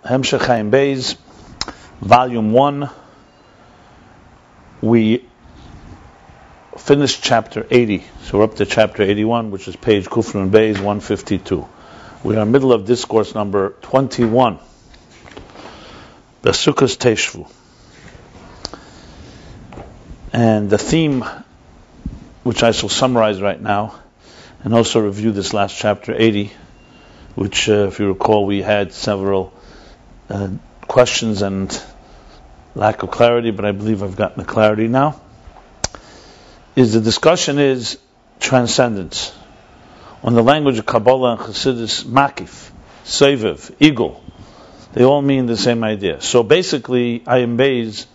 Etz Chaim Beis, Volume 1. We finished chapter 80, so we're up to chapter 81, which is page Kufrun Beis 152. We are in the middle of discourse number 21, Besukos Teishvu. And the theme, which I shall summarize right now, and also review this last chapter 80, which, if you recall, we had several questions and lack of clarity, but I believe I've gotten the clarity now. The discussion is transcendence. On the language of Kabbalah and Chassidus, makif, seviv, eagle, they all mean the same idea. So basically, Ayin Beis,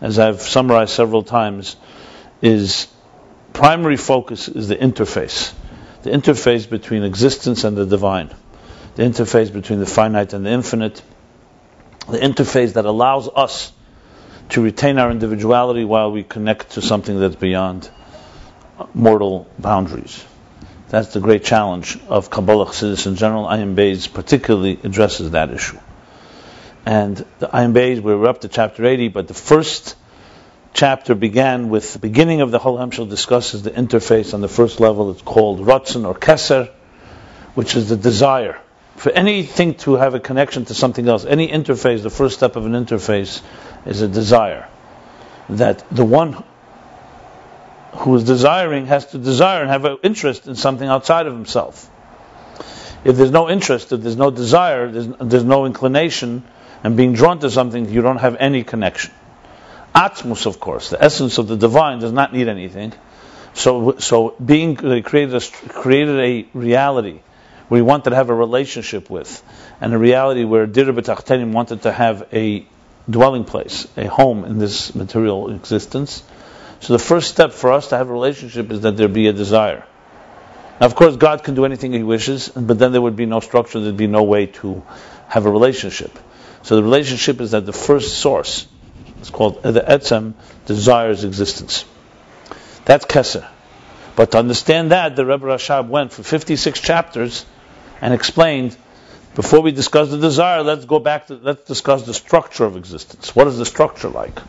as I've summarized several times, is primary focus is the interface between existence and the divine, the interface between the finite and the infinite, the interface that allows us to retain our individuality while we connect to something that's beyond mortal boundaries. That's the great challenge of Kabbalah Chassidus in general. Ayin Beis particularly addresses that issue. And the Ayin Beis, we're up to chapter 80, but the first chapter began with the beginning of the whole Hemshel discusses the interface on the first level. It's called ratzon or keser, which is the desire. For anything to have a connection to something else, any interface, the first step of an interface is a desire. That the one who is desiring has to desire and have an interest in something outside of himself. If there's no interest, if there's no desire, there's no inclination, and being drawn to something, you don't have any connection. Atzilus, of course, the essence of the divine, does not need anything. So being created a reality where he wanted to have a relationship with, and a reality where Dir B'Tachtenim wanted to have a dwelling place, a home in this material existence. So the first step for us to have a relationship is that there be a desire. Now, of course, God can do anything He wishes, but then there would be no structure, there'd be no way to have a relationship. So the relationship is that the first source, it's called the Etzem, desires existence. That's keser. But to understand that, the Rebbe Rashab went for 56 chapters and explained, before we discuss the desire, let's discuss the structure of existence. What is the structure like?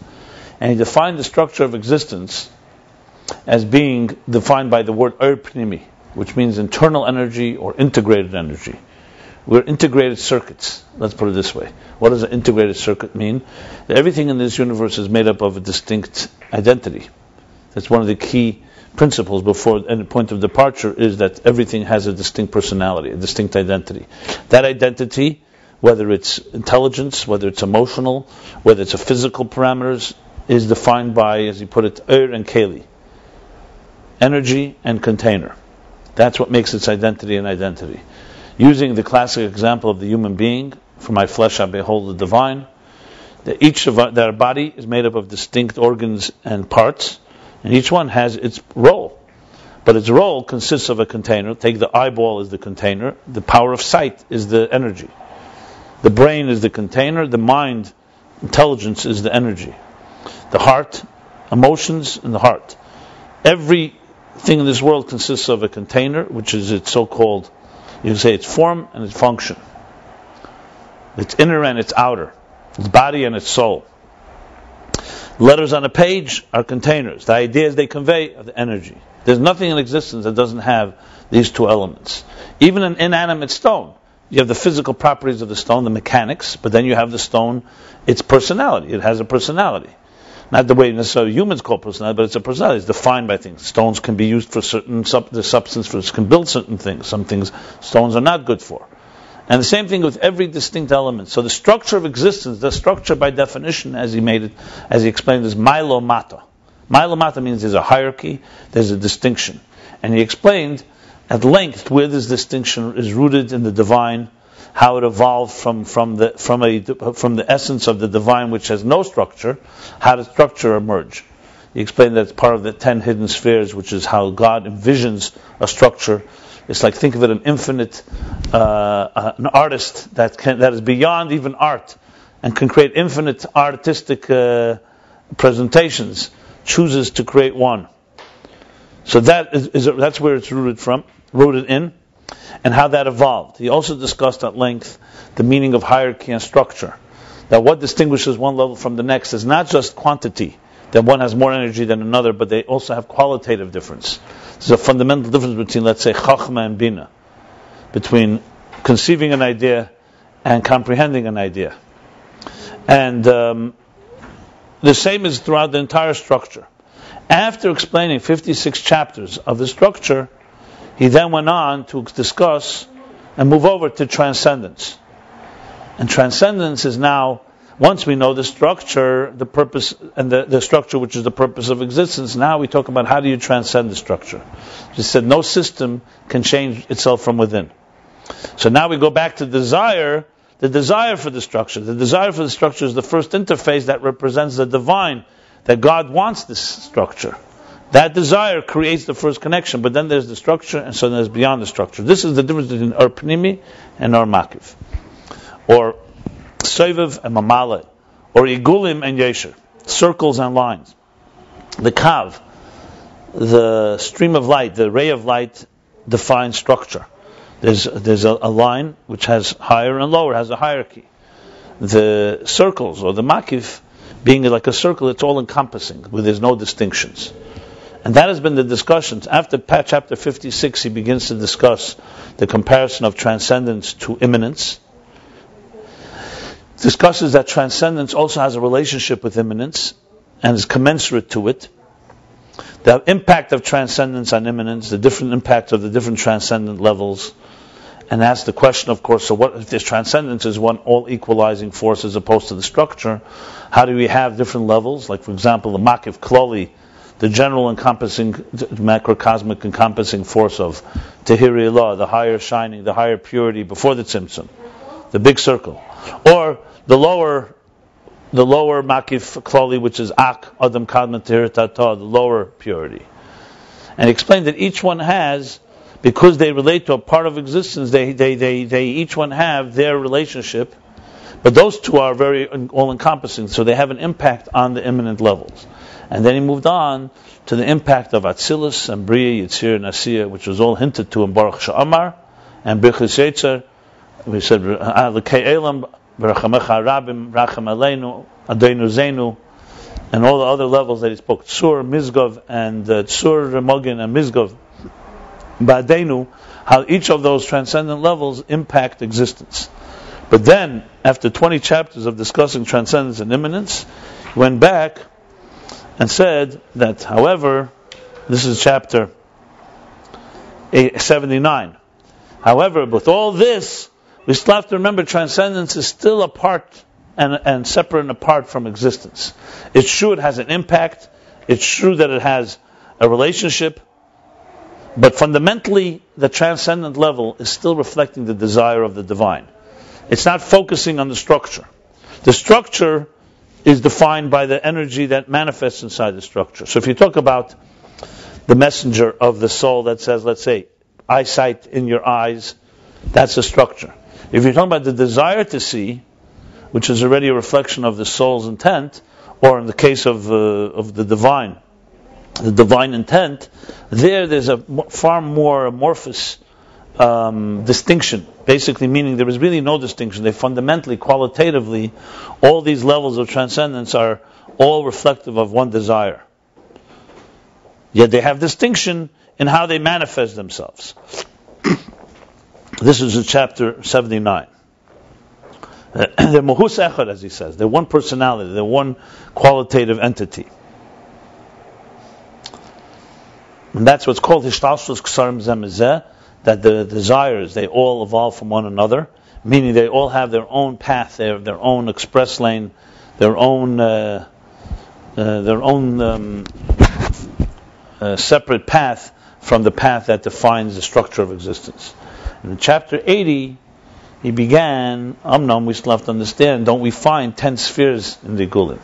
And he defined the structure of existence as being defined by the word pnimi, which means internal energy or integrated energy. We're integrated circuits. Let's put it this way. What does an integrated circuit mean? That everything in this universe is made up of a distinct identity. That's one of the key principles before any point of departure, is that everything has a distinct personality, a distinct identity. That identity, whether it's intelligence, whether it's emotional, whether it's a physical parameters, is defined by, as he put it, and keli, energy and container. That's what makes its identity an identity. Using the classic example of the human being, for my flesh I behold the divine, that our body is made up of distinct organs and parts, and each one has its role. But its role consists of a container. Take the eyeball as the container. The power of sight is the energy. The brain is the container. The mind, intelligence, is the energy. The heart, emotions, and the heart. Everything in this world consists of a container, which is its so-called, you can say its form and its function. Its inner and its outer. Its body and its soul. Letters on a page are containers. The ideas they convey are the energy. There's nothing in existence that doesn't have these two elements. Even an inanimate stone, you have the physical properties of the stone, the mechanics, but then you have the stone, its personality. It has a personality. Not the way necessarily humans call personality, but it's a personality. It's defined by things. Stones can be used for certain, the substance for can build certain things. Some things stones are not good for. And the same thing with every distinct element. So the structure of existence, the structure by definition, as he explained, is milo mata. Milo mata means there's a hierarchy, there's a distinction. And he explained at length where this distinction is rooted in the divine, how it evolved from the essence of the divine, which has no structure, how the structure emerged. He explained that it's part of the 10 hidden spheres, which is how God envisions a structure. It's like, think of it, an infinite, an artist that is beyond even art and can create infinite artistic presentations, chooses to create one. So that's where it's rooted in. and how that evolved. He also discussed at length the meaning of hierarchy and structure. That what distinguishes one level from the next is not just quantity, that one has more energy than another, but they also have qualitative difference. There's a fundamental difference between, let's say, chochma and bina, between conceiving an idea and comprehending an idea. And the same is throughout the entire structure. After explaining 56 chapters of the structure, he then went on to discuss and move over to transcendence. And transcendence is now, once we know the structure, the purpose, and the structure which is the purpose of existence, now we talk about how do you transcend the structure. He said no system can change itself from within. So now we go back to desire, the desire for the structure. The desire for the structure is the first interface that represents the divine, that God wants this structure. That desire creates the first connection, but then there's the structure, and so there's beyond the structure. This is the difference between Ur Pnimi and Ur Makiv, or Soviv and Mamale, or Igulim and Yesher, circles and lines. The Kav, the stream of light, the ray of light, defines structure. There's a line which has higher and lower, has a hierarchy. The circles, or the Makiv, being like a circle, it's all encompassing, where there's no distinctions. And that has been the discussions. After chapter 56, he begins to discuss the comparison of transcendence to immanence. Discusses that transcendence also has a relationship with immanence and is commensurate to it. The impact of transcendence on immanence, the different impact of the different transcendent levels. And asks the question, of course, so what if this transcendence is one all-equalizing force as opposed to the structure? How do we have different levels? Like, for example, the Makiv Kloli, the general encompassing, macrocosmic encompassing force of Tehiri Allah, the higher shining, the higher purity before the Tzimtzum, the big circle. Or the lower Makiv Kloli, which is Ak, Adam Kadma Tehir Tata, the lower purity. And he explained that each one has, because they relate to a part of existence, they each one have their relationship, but those two are very all-encompassing, so they have an impact on the immanent levels. And then he moved on to the impact of Atzilus and Bria, Yitzir, and Asiya, which was all hinted to in Baruch Sha'amar and Birchis Yetzer. We said, L'kei Elam, B'rachamecha Rabim, Racham Aleinu, Adeinu Zeinu, and all the other levels that he spoke, Tzur, Mizgov, and Tzur, Remogin, and Mizgov, Ba'adeinu, how each of those transcendent levels impact existence. But then, after 20 chapters of discussing transcendence and immanence, he went back and said that, however, this is chapter 79. However, with all this, we still have to remember transcendence is still apart and separate and apart from existence. It's true it has an impact. It's true that it has a relationship. But fundamentally, the transcendent level is still reflecting the desire of the divine. It's not focusing on the structure. The structure is defined by the energy that manifests inside the structure. So if you talk about the messenger of the soul that says, let's say, eyesight in your eyes, that's the structure. If you're talking about the desire to see, which is already a reflection of the soul's intent, or in the case of the divine intent, there's a far more amorphous distinction, basically meaning there is really no distinction. They fundamentally, qualitatively, all these levels of transcendence are all reflective of one desire. Yet they have distinction in how they manifest themselves. This is in chapter 79. They're mohus echad, as he says. They're one personality. They're one qualitative entity. And that's what's called hishtalshlus ksarim zemezeh, that the desires, they all evolve from one another, meaning they all have their own path, they have their own express lane, their own separate path from the path that defines the structure of existence. In chapter 80, he began, we still have to understand, don't we find 10 spheres in the Gulim?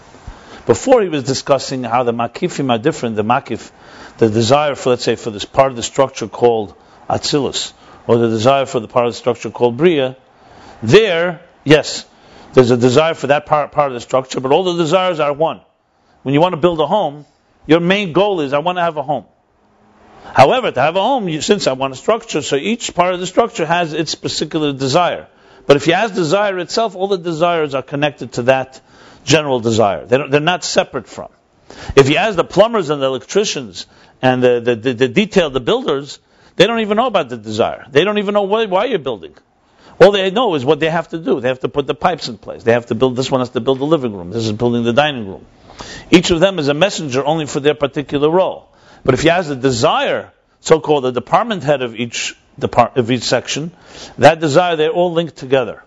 Before he was discussing how the makifim are different, the makif, the desire for, let's say, for this part of the structure called Atzilus, or the desire for the part of the structure called Bria, there, yes, there's a desire for that part of the structure, but all the desires are one. When you want to build a home, your main goal is, I want to have a home. However, to have a home, since I want a structure, so each part of the structure has its particular desire. But if he has desire itself, all the desires are connected to that general desire. They're not separate from. If he has the plumbers and the electricians and the builders, they don't even know about the desire. They don't even know why you're building. All they know is what they have to do. They have to put the pipes in place. They have to build, this one has to build the living room. This is building the dining room. Each of them is a messenger only for their particular role. But if he has a desire, so-called the department head of each section, that desire, they're all linked together.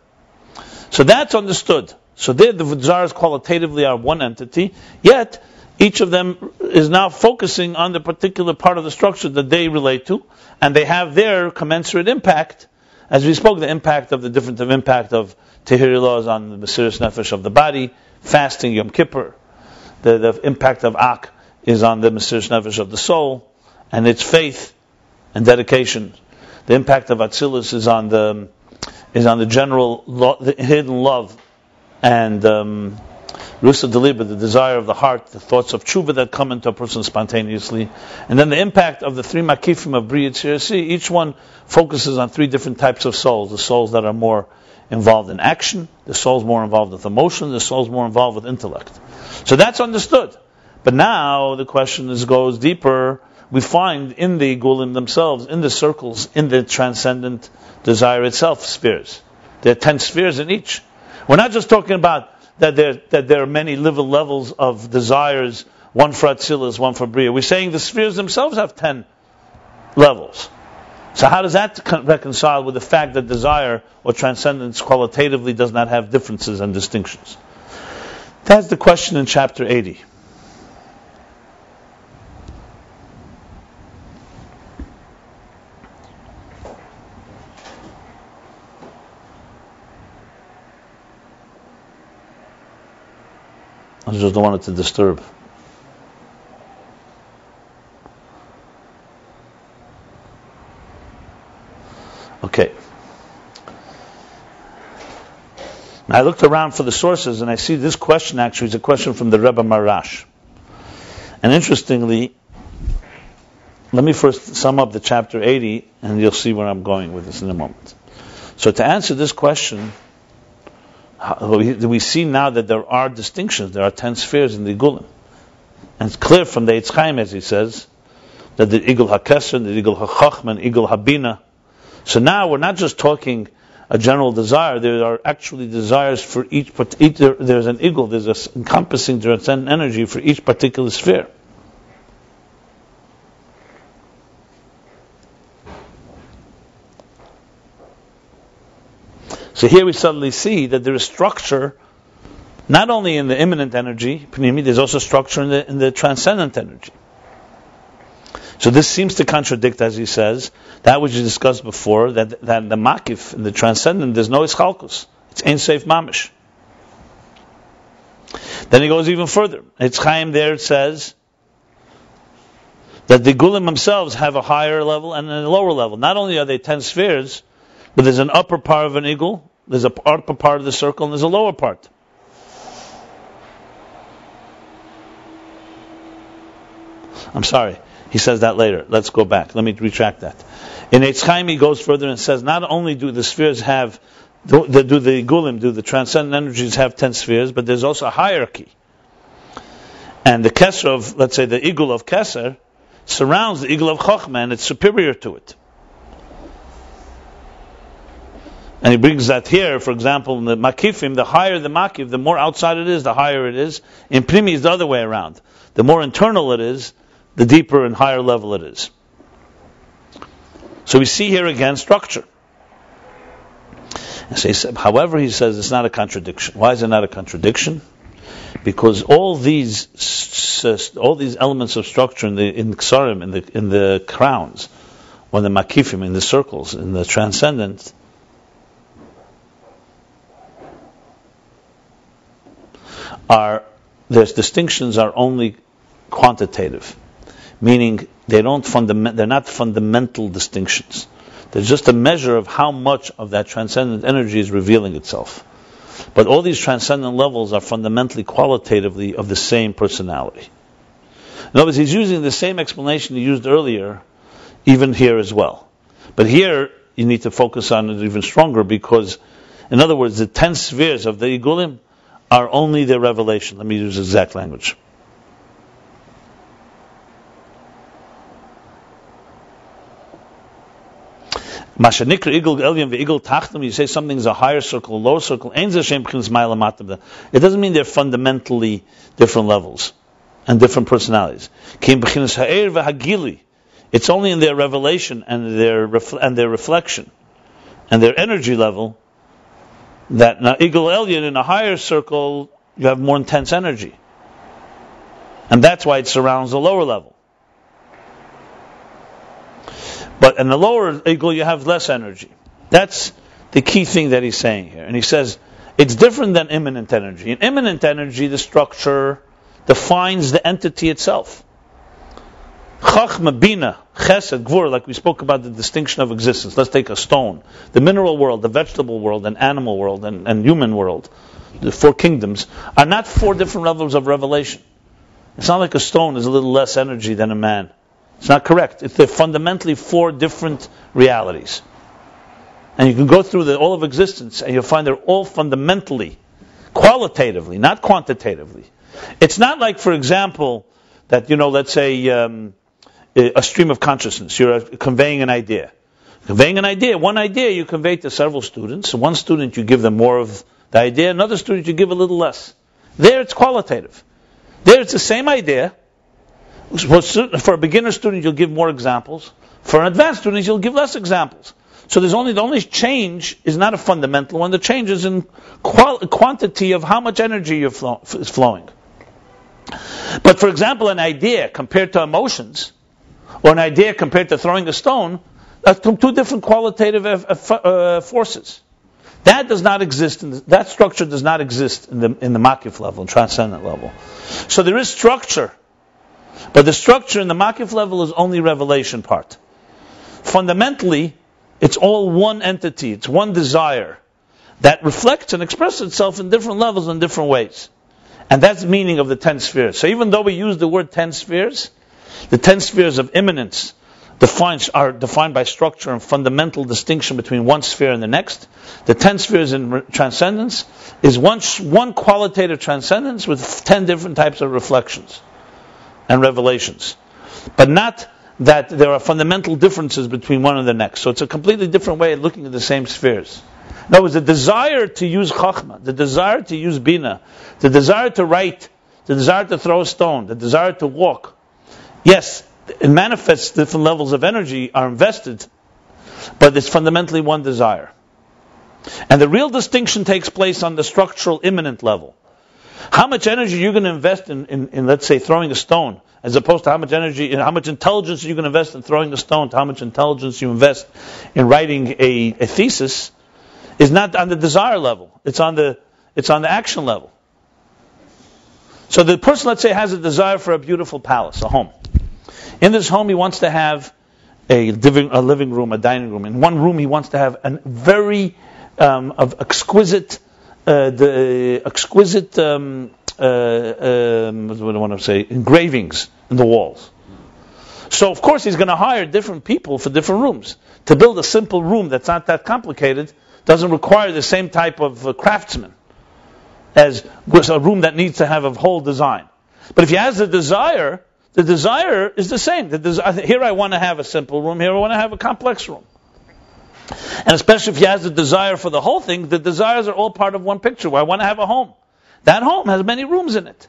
So that's understood. So there the desires qualitatively are one entity, yet each of them is now focusing on the particular part of the structure that they relate to, and they have their commensurate impact. As we spoke, the impact of the different impact of Tehiri laws on the Mesiras Nefesh of the body, fasting, Yom Kippur. The impact of Ak is on the Mesiras Nefesh of the soul, and its faith and dedication. The impact of Atzilus is on the general the hidden love and Rusa Deliba, the desire of the heart, the thoughts of tshuva that come into a person spontaneously. And then the impact of the three makifim of Bria Tzir. Each one focuses on three different types of souls. The souls that are more involved in action, the souls more involved with emotion, the souls more involved with intellect. So that's understood. But now the question goes deeper. We find in the Gulim themselves, in the circles, in the transcendent desire itself, spheres. There are 10 spheres in each. We're not just talking about that there are many levels of desires, one for Atzilus, one for Bria. We're saying the spheres themselves have 10 levels. So how does that reconcile with the fact that desire or transcendence qualitatively does not have differences and distinctions? That's the question in chapter 80. I just don't want it to disturb. Okay. Now I looked around for the sources and I see this question actually is a question from the Rebbe Marash. And interestingly, let me first sum up the chapter 80 and you'll see where I'm going with this in a moment. So to answer this question, we see now that there are distinctions. There are 10 spheres in the Gulim. And it's clear from the Etz Chaim, as he says, that the Igul HaKeser, the Igul HaChochma, and Igul HaBina. So now we're not just talking a general desire. There are actually desires for each there's an Igul, there's an encompassing transcendent energy for each particular sphere. So here we suddenly see that there is structure not only in the immanent energy, there's also structure in the transcendent energy. So this seems to contradict, as he says, that which we discussed before, that the makif, in the transcendent, there's no ischalkus. It's Ein Sof mamish. Then he goes even further. Etz Chaim there says that the Gulim themselves have a higher level and a lower level. Not only are they 10 spheres, but there's an upper part of an Igul, there's an upper part of the circle, and there's a lower part. I'm sorry, he says that later. Let's go back. Let me retract that. In Etz Chaim he goes further and says, not only do the spheres have, do the Gulim, do the transcendent energies have 10 spheres, but there's also a hierarchy. And the keser of, let's say, the Igul of keser surrounds the Igul of chochma, and it's superior to it. And he brings that here, for example, in the makifim, the higher the makif, the more outside it is, the higher it is. In primi is the other way around. The more internal it is, the deeper and higher level it is. So we see here again structure. However, he says it's not a contradiction. Why is it not a contradiction? Because all these elements of structure in kesarim, in the crowns, or the makifim, in the circles, in the transcendent, their distinctions are only quantitative, meaning they're not fundamental distinctions. They're just a measure of how much of that transcendent energy is revealing itself. But all these transcendent levels are fundamentally qualitatively of the same personality. In other words, he's using the same explanation he used earlier even here as well. But here, you need to focus on it even stronger, because, in other words, the 10 spheres of the Igulim are only their revelation. Let me use exact language. Mashanikra igul elyon ve'igul tachtim. You say something's a higher circle, a lower circle. It doesn't mean they're fundamentally different levels and different personalities. It's only in their revelation and their reflection and their energy level that now igul elyon, in a higher circle, you have more intense energy, and that's why it surrounds the lower level. But in the lower eagle, you have less energy. That's the key thing that he's saying here. And he says, it's different than immanent energy. In immanent energy, the structure defines the entity itself. Chochma, bina, chesed, gvur, like we spoke about the distinction of existence. Let's take a stone. The mineral world, the vegetable world, and animal world, and human world, the 4 kingdoms, are not 4 different levels of revelation. It's not like a stone is a little less energy than a man. It's not correct. They're fundamentally 4 different realities. And you can go through all of existence and you'll find they're all fundamentally, qualitatively, not quantitatively. It's not like, for example, that, let's say a stream of consciousness. You're conveying an idea. One idea you convey to several students. One student you give them more of the idea, another student you give a little less. There it's qualitative. There it's the same idea. For a beginner student, you'll give more examples. For an advanced student, you'll give less examples. So the only change is not a fundamental one. The change is in quantity of how much energy is flowing. But for example, an idea compared to emotions, or an idea compared to throwing a stone, that's 2 different qualitative forces. That does not exist. That structure does not exist in the makif level, transcendent level. So there is structure. But the structure in the makif level is only revelation part. Fundamentally, it's all one entity, it's one desire that reflects and expresses itself in different levels in different ways. And that's the meaning of the 10 spheres. So even though we use the word 10 spheres, the 10 spheres of immanence are defined by structure and fundamental distinction between one sphere and the next. The 10 spheres in transcendence is one qualitative transcendence with 10 different types of reflections and revelations, but not that there are fundamental differences between one and the next. So it's a completely different way of looking at the same spheres. In other words, the desire to use chochma, the desire to use bina, the desire to write, the desire to throw a stone, the desire to walk, yes, it manifests different levels of energy are invested, but it's fundamentally one desire. And the real distinction takes place on the structural immanent level. How much energy you're going to invest in, let's say, throwing a stone, as opposed to how much energy and how much intelligence you're going to invest in throwing a stone, to how much intelligence you invest in writing a thesis, is not on the desire level. It's on the action level. So the person, let's say, has a desire for a beautiful palace, a home. In this home, he wants to have a living room, a dining room. In one room, he wants to have a very exquisite. What do I want to say? Engravings in the walls. So of course he's going to hire different people for different rooms. To build a simple room that's not that complicated doesn't require the same type of craftsman as a room that needs to have a whole design. But if he has the desire is the same. Here I want to have a simple room, here I want to have a complex room. And especially if he has the desire for the whole thing, the desires are all part of one picture. Where I want to have a home. That home has many rooms in it.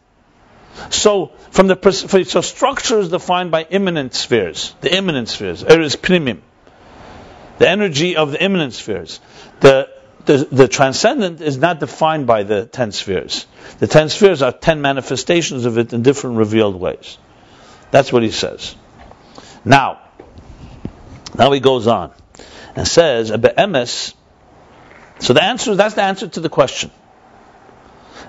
So structure is defined by immanent spheres. The immanent spheres. Eres primim. The energy of the immanent spheres. The transcendent is not defined by the 10 spheres. The 10 spheres are 10 manifestations of it in different revealed ways. That's what he says. Now he goes on and says, "Be'emes." So that's the answer to the question.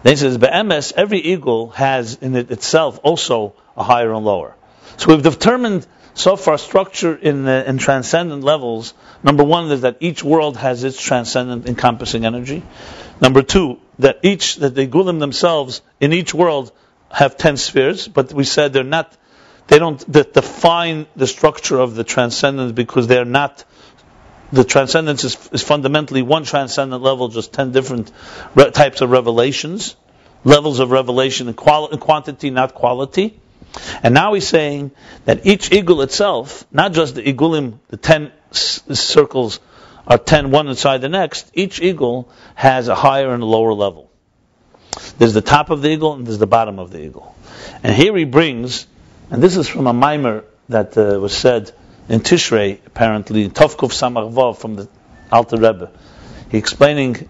Then he says, "Be'emes, every eagle has in it itself also a higher and lower." So we've determined so far structure in transcendent levels. Number one is that each world has its transcendent encompassing energy. Number two, that the Gulim themselves in each world have 10 spheres, but we said they're define the structure of the transcendence, because they're not. The transcendence is fundamentally one transcendent level, just 10 different types of revelations, levels of revelation in quantity, not quality. And now he's saying that each igul itself, not just the igulim, the 10 circles are 10, one inside the next, each igul has a higher and a lower level. There's the top of the igul and there's the bottom of the igul. And here he brings, and this is from a mimer that was said in Tishrei, apparently, Tovkuf Samach Vav from the Alter Rebbe. He's explaining,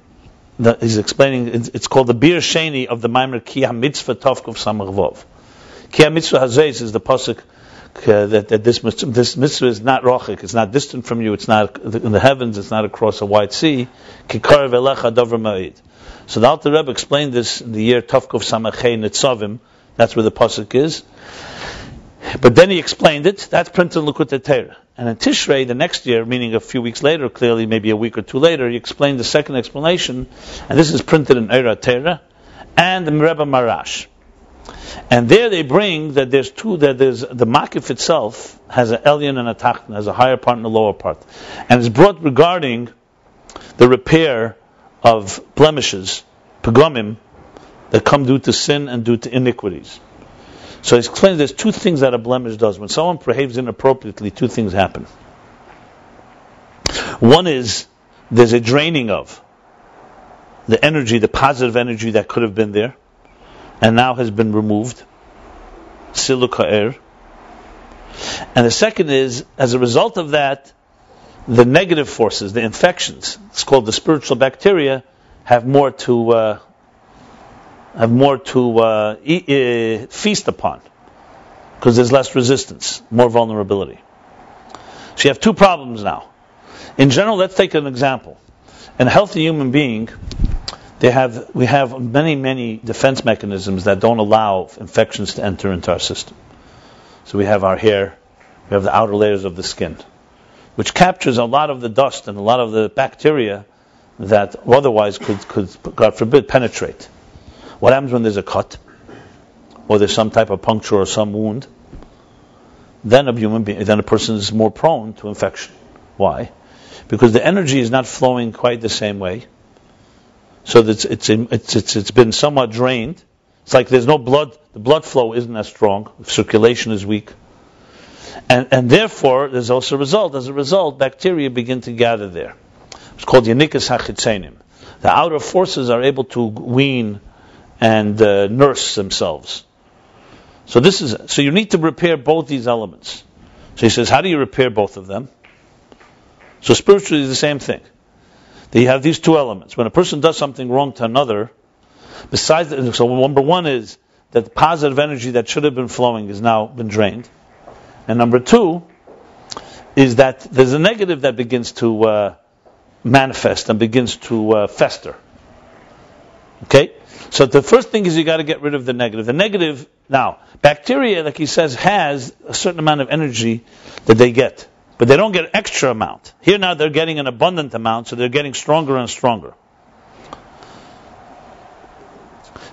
it's called the Bir Sheni of the Maimer Ki HaMitzvah Tovkuf Samach Vav. Ki HaMitzvah Hazez is the pasuk that this mitzvah is not rochik, it's not distant from you, it's not in the heavens, it's not across a wide sea. Ki Karev Elecha Dover Ma'id. So the Alter Rebbe explained this in the year Tovkuf Samach Hei Nitzavim. That's where the pasuk is. But then he explained it. That's printed in Likutei Torah. And in Tishrei, the next year, meaning a few weeks later, clearly maybe a week or two later, he explained the second explanation. And this is printed in Eira Torah and the Rebbe Marash. And there they bring that there's the makif itself has an elyon and a tachton, has a higher part and a lower part, and it's brought regarding the repair of blemishes, pagomim, that come due to sin and due to iniquities. So he explains there's two things that a blemish does. When someone behaves inappropriately, two things happen. One is there's a draining of the energy, the positive energy that could have been there, and now has been removed. Siluk ha'er. And the second is, as a result of that, the negative forces, the infections, it's called the spiritual bacteria, have more to feast upon, because there's less resistance, more vulnerability. So you have two problems now. In general, let's take an example. In a healthy human being, we have many defense mechanisms that don't allow infections to enter into our system. So we have our hair, we have the outer layers of the skin, which captures a lot of the dust and a lot of the bacteria that otherwise could, God forbid, penetrate. What happens when there's a cut, or there's some type of puncture or some wound? Then a person is more prone to infection. Why? Because the energy is not flowing quite the same way. So that it's been somewhat drained. It's like there's no blood. The blood flow isn't as strong. Circulation is weak, and therefore there's also a result. As a result, bacteria begin to gather there. It's called yanikas hachitzenim. The outer forces are able to wean and nurse themselves. So you need to repair both these elements. So he says, how do you repair both of them? So spiritually, it's the same thing. You have these two elements. When a person does something wrong to another, so number one is that the positive energy that should have been flowing has now been drained. And number two is that there's a negative that begins to manifest and begins to fester. Okay? So the first thing is you got to get rid of the negative. The negative, now, bacteria, like he says, has a certain amount of energy that they get. But they don't get an extra amount. Here now they're getting an abundant amount, so they're getting stronger and stronger.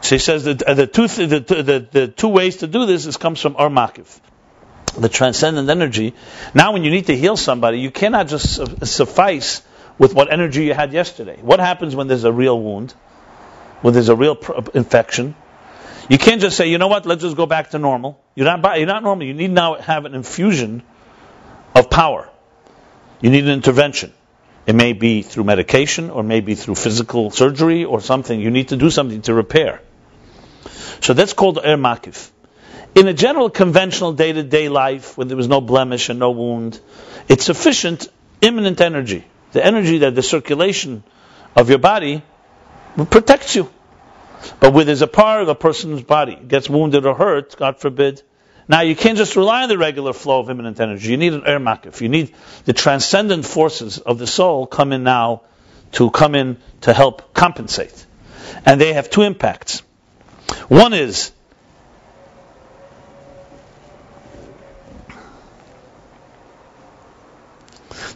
So he says that the two ways to do this comes from our makif, the transcendent energy. Now when you need to heal somebody, you cannot just suffice with what energy you had yesterday. What happens when there's a real wound, when there's a real infection? You can't just say, you know what, let's just go back to normal. You're not normal. You need now have an infusion of power. You need an intervention. It may be through medication, or maybe through physical surgery or something. You need to do something to repair. So that's called er makif. In a general conventional day-to-day life, when there was no blemish and no wound, it's sufficient immanent energy. The energy that the circulation of your body protects you. But when there's a part of a person's body gets wounded or hurt, God forbid, now you can't just rely on the regular flow of immanent energy. You need an er makif. You need the transcendent forces of the soul come in to help compensate. And they have two impacts. One is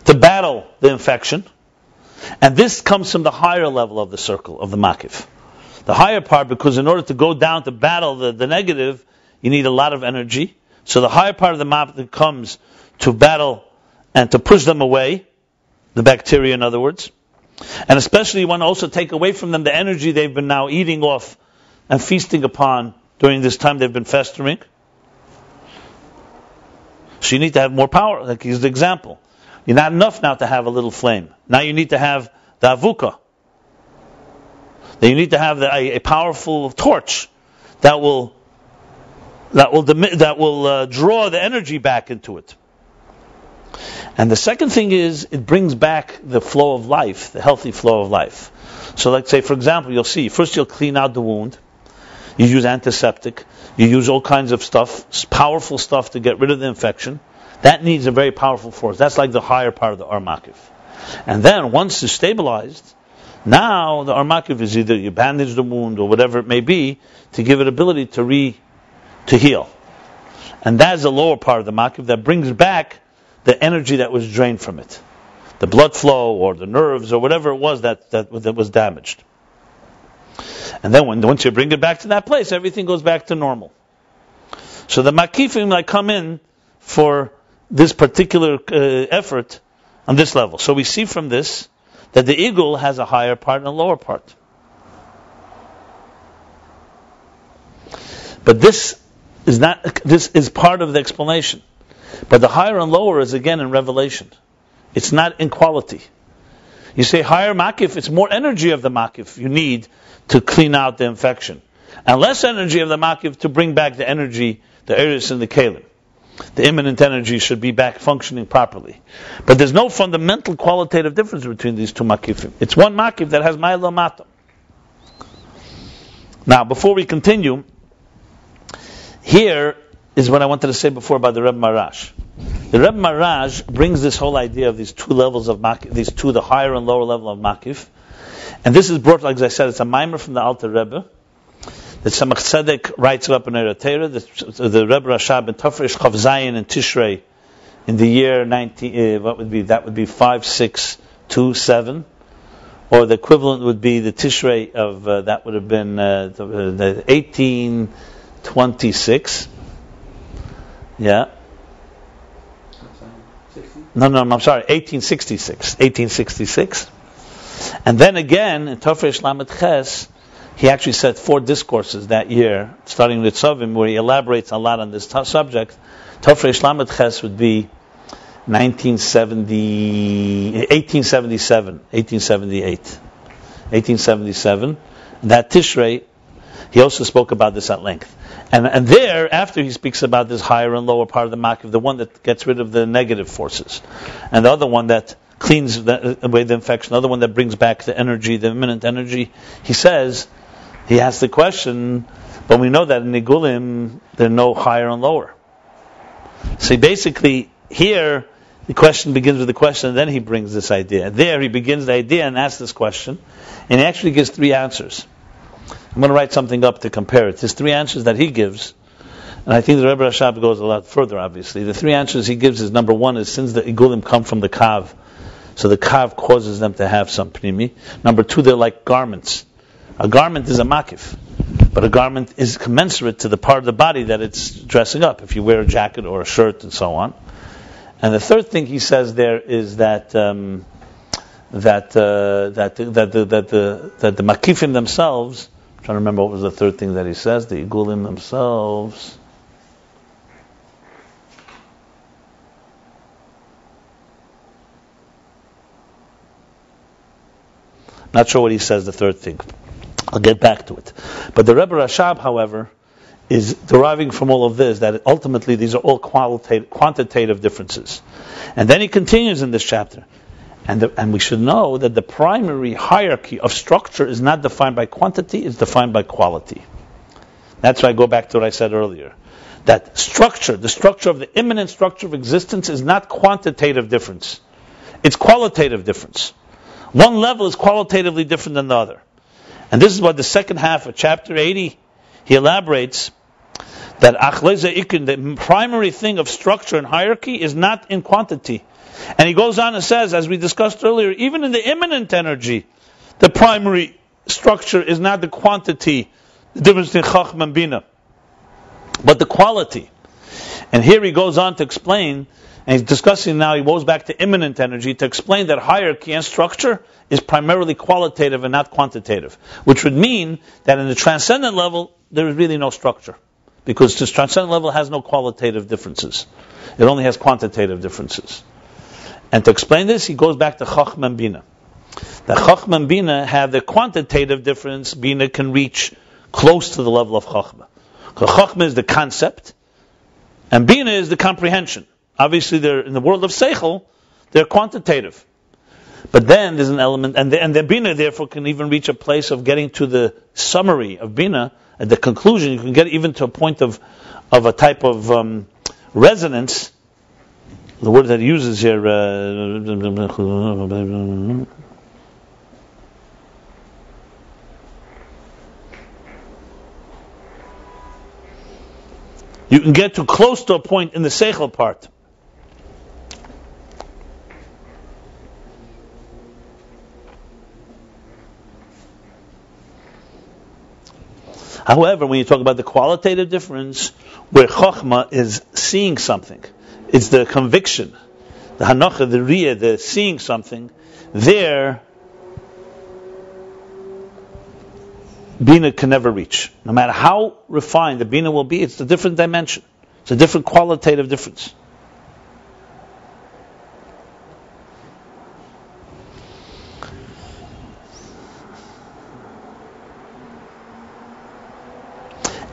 to battle the infection, and this comes from the higher level of the circle of the makif. The higher part, because in order to go down to battle the negative, you need a lot of energy. So the higher part of the makif comes to battle and to push them away, the bacteria in other words. And especially you want to also take away from them the energy they've been now eating off and feasting upon during this time they've been festering. So you need to have more power. Like here's the example. You're not enough now to have a little flame. Now you need to have the avuka. Then you need to have a powerful torch that will draw the energy back into it. And the second thing is, it brings back the flow of life, the healthy flow of life. So like say, for example, you'll see, first you'll clean out the wound, you use antiseptic, you use all kinds of stuff, powerful stuff to get rid of the infection. That needs a very powerful force. That's like the higher part of the armakif. And then, once it's stabilized, now the armakif is either you bandage the wound or whatever it may be, to give it ability to heal. And that's the lower part of the makif that brings back the energy that was drained from it, the blood flow or the nerves or whatever it was that was damaged. And then once you bring it back to that place, everything goes back to normal. So the makifim come in for this particular effort on this level. So we see from this that the eagle has a higher part and a lower part. But this is part of the explanation. But the higher and lower is again in revelation. It's not in quality. You say higher makif, it's more energy of the makif you need to clean out the infection. And less energy of the makif to bring back the energy, the eris and the kalim. The immanent energy should be back functioning properly. But there's no fundamental qualitative difference between these two makifim. It's one makif that has ma'ila mata. Now, before we continue, here is what I wanted to say before about the Rebbe Marash. The Rebbe Marash brings this whole idea of these two levels of makif, the higher and lower level of makif. And this is brought, like I said, it's a mimer from the Alter Rebbe. The Tzemach Tzedek writes it up in Eretera. The Rebbe Rashab in Tafresh Chav Zayin in Tishrei in the year 19, what would be? That would be 5627. Or the equivalent would be the Tishrei of, that would have been the 1826. Yeah. No, I'm sorry, 1866. 1866. And then again, in Tafresh Lamed Ches, he actually said 4 discourses that year, starting with Tzavim, where he elaborates a lot on this subject. Tafresh Lamed Ches would be 1877, 1877. That Tishrei, he also spoke about this at length. And there, after he speaks about this higher and lower part of the makif, the one that gets rid of the negative forces, and the other one that cleans away the infection, the other one that brings back the energy, the immanent energy, he says, he asks the question, but we know that in Nigulim, there are no higher and lower. So basically, here, the question begins with the question, and then he brings this idea. There, he begins the idea and asks this question, and he actually gives 3 answers. I'm going to write something up to compare it. There's 3 answers that he gives, and I think the Rebbe Rashab goes a lot further, obviously. The 3 answers he gives is, number 1 is, since the Igulim come from the Kav, so the Kav causes them to have some Pnimi. Number 2, they're like garments. A garment is a makif, but a garment is commensurate to the part of the body that it's dressing up, if you wear a jacket or a shirt and so on. And the third thing he says there is that the makifim themselves, I'm trying to remember what was the third thing that he says, the igulim themselves. Not sure what he says, the third thing. I'll get back to it. But the Rebbe Rashab, however, is deriving from all of this that ultimately these are all quantitative differences. And then he continues in this chapter. And we should know that the primary hierarchy of structure is not defined by quantity, it's defined by quality. That's why I go back to what I said earlier. That structure, the structure of the immanent structure of existence is not quantitative difference. It's qualitative difference. One level is qualitatively different than the other. And this is what the second half of chapter 80, he elaborates that the primary thing of structure and hierarchy is not in quantity. And he goes on and says, as we discussed earlier, even in the immanent energy, the primary structure is not the quantity, the difference between chochma and bina, but the quality. And here he goes on to explain, and he's discussing now, he goes back to immanent energy to explain that hierarchy and structure is primarily qualitative and not quantitative, which would mean that in the transcendent level, there is really no structure, because this transcendent level has no qualitative differences. It only has quantitative differences. And to explain this, he goes back to chochma and bina. The chochma and bina have the quantitative difference. Bina can reach close to the level of chochma. Because chochma is the concept, and bina is the comprehension. Obviously, they're in the world of seichel, they're quantitative. But then there's an element, and the bina therefore can even reach a place of getting to the summary of bina, at the conclusion. You can get even to a point of a type of resonance. The word that he uses here, you can get too close to a point in the seichel part. However, when you talk about the qualitative difference, where chochma is seeing something, it's the conviction, the hanocha, the riyah, the seeing something, there, bina can never reach. No matter how refined the bina will be, it's a different dimension. It's a different qualitative difference.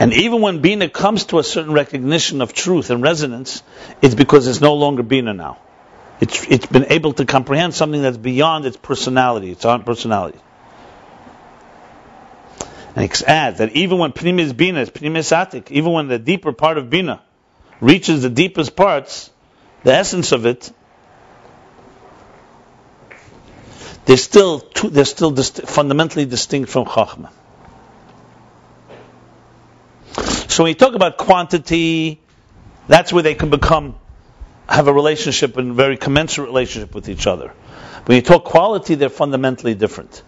And even when Bina comes to a certain recognition of truth and resonance, it's because it's no longer Bina now. It's been able to comprehend something that's beyond its personality, its own personality. And it adds that even when Pnimis Bina is Pnimis Atik, even when the deeper part of Bina reaches the deepest parts, the essence of it, they're still fundamentally distinct from Chochma. So when you talk about quantity, that's where they can have a relationship, and a very commensurate relationship with each other. When you talk quality, they're fundamentally different.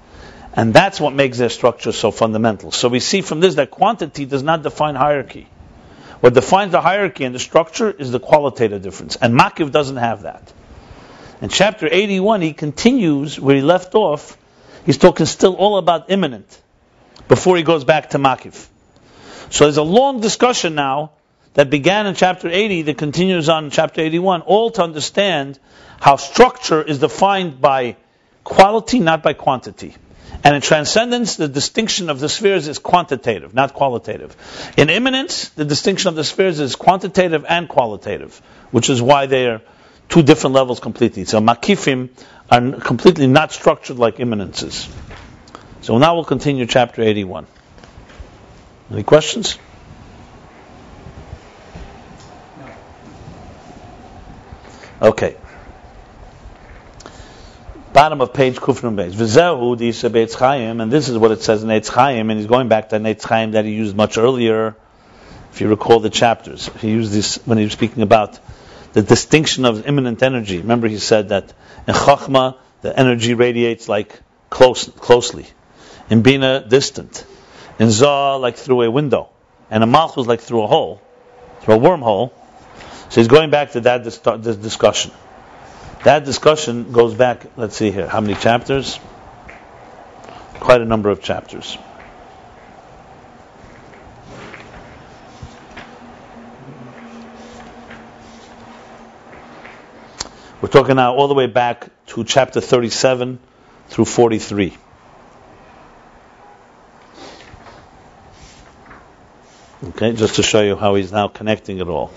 And that's what makes their structure so fundamental. So we see from this that quantity does not define hierarchy. What defines the hierarchy and the structure is the qualitative difference. And Makiv doesn't have that. In chapter 81, he continues where he left off. He's talking still all about immanent, before he goes back to Makiv. So there's a long discussion now that began in chapter 80 that continues on in chapter 81, all to understand how structure is defined by quality, not by quantity. And in transcendence, the distinction of the spheres is quantitative, not qualitative. In immanence, the distinction of the spheres is quantitative and qualitative, which is why they are two different levels completely. So makifim are completely not structured like immanences. So now we'll continue chapter 81. Any questions? Okay. Bottom of page Kufnum Beis. V'zehu di'isa be'Etz Chaim, and this is what it says in Etz Chaim, and he's going back to an Etz Chaim that he used much earlier, if you recall the chapters. He used this when he was speaking about the distinction of immanent energy. Remember he said that in chochma, the energy radiates like closely. In bina, distant. In Zah, like through a window. And in malchus, like through a hole, through a wormhole. So he's going back to that this discussion. That discussion goes back, let's see here, how many chapters? Quite a number of chapters. We're talking now all the way back to chapter 37 through 43. Okay, just to show you how he's now connecting it all.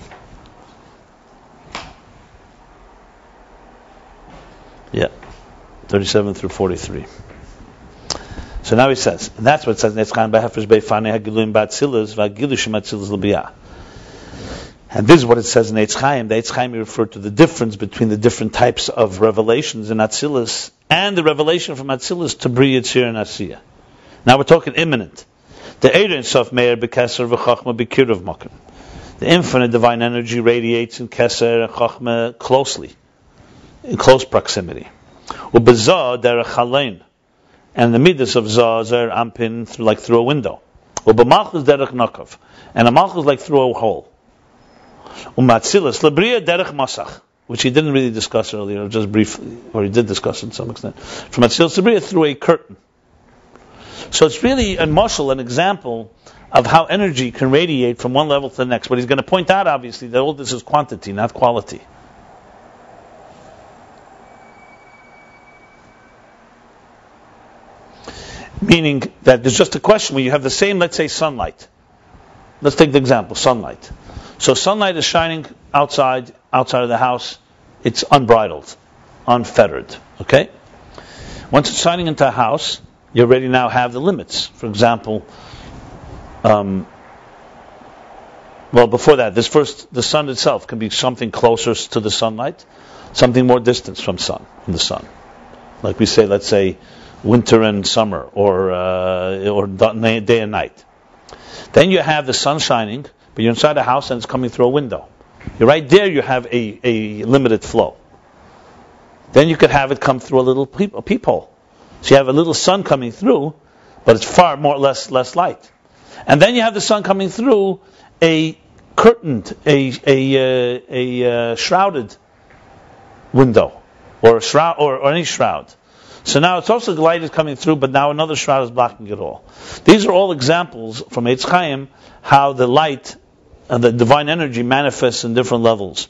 Yeah, 37 through 43. So now he says, and that's what it says in Etz Chaim b'Hafresh Beifane Hagiluim b'Atzilus v'Hagilushim Atzilus l'Biyah. And this is what it says in Etz Chaim. The Etz Chaim refer to the difference between the different types of revelations in Atzilus and the revelation from Atzilus to Bri Yitzir and Asiya. Now we're talking immanent. The Ein Sof Meir b'Keser v'Chochma b'Kirav Makom. The infinite divine energy radiates in Keser and Chochma closely, in close proximity. U'b'Zah derech halein, and the midas of Zah zer ampin through a window. U'b'Malchus derech nakav, and a malchus like through a hole. Atzilus lebriya derech masach, which he didn't really discuss earlier, just briefly, or he did discuss it to some extent. From Atzilus lebriya through a curtain. So it's really a mashal, an example of how energy can radiate from one level to the next. But he's going to point out, obviously, that all this is quantity, not quality. Meaning that there's just a question where you have the same, let's say, sunlight. Let's take the example, sunlight. So sunlight is shining outside of the house. It's unbridled, unfettered. Okay? Once it's shining into a house, you already now have the limits. For example, well, before that, the sun itself can be something closer to the sunlight, something more distant from the sun. Like we say, let's say, winter and summer, or day and night. Then you have the sun shining, but you're inside a house and it's coming through a window. You're right there, you have a limited flow. Then you could have it come through a little peephole. So you have a little sun coming through, but it's far more less light. And then you have the sun coming through a curtained, a shrouded window, or a shroud, or any shroud. So now it's also the light is coming through, but now another shroud is blocking it all. These are all examples from Etz Chaim how the light and the divine energy manifests in different levels.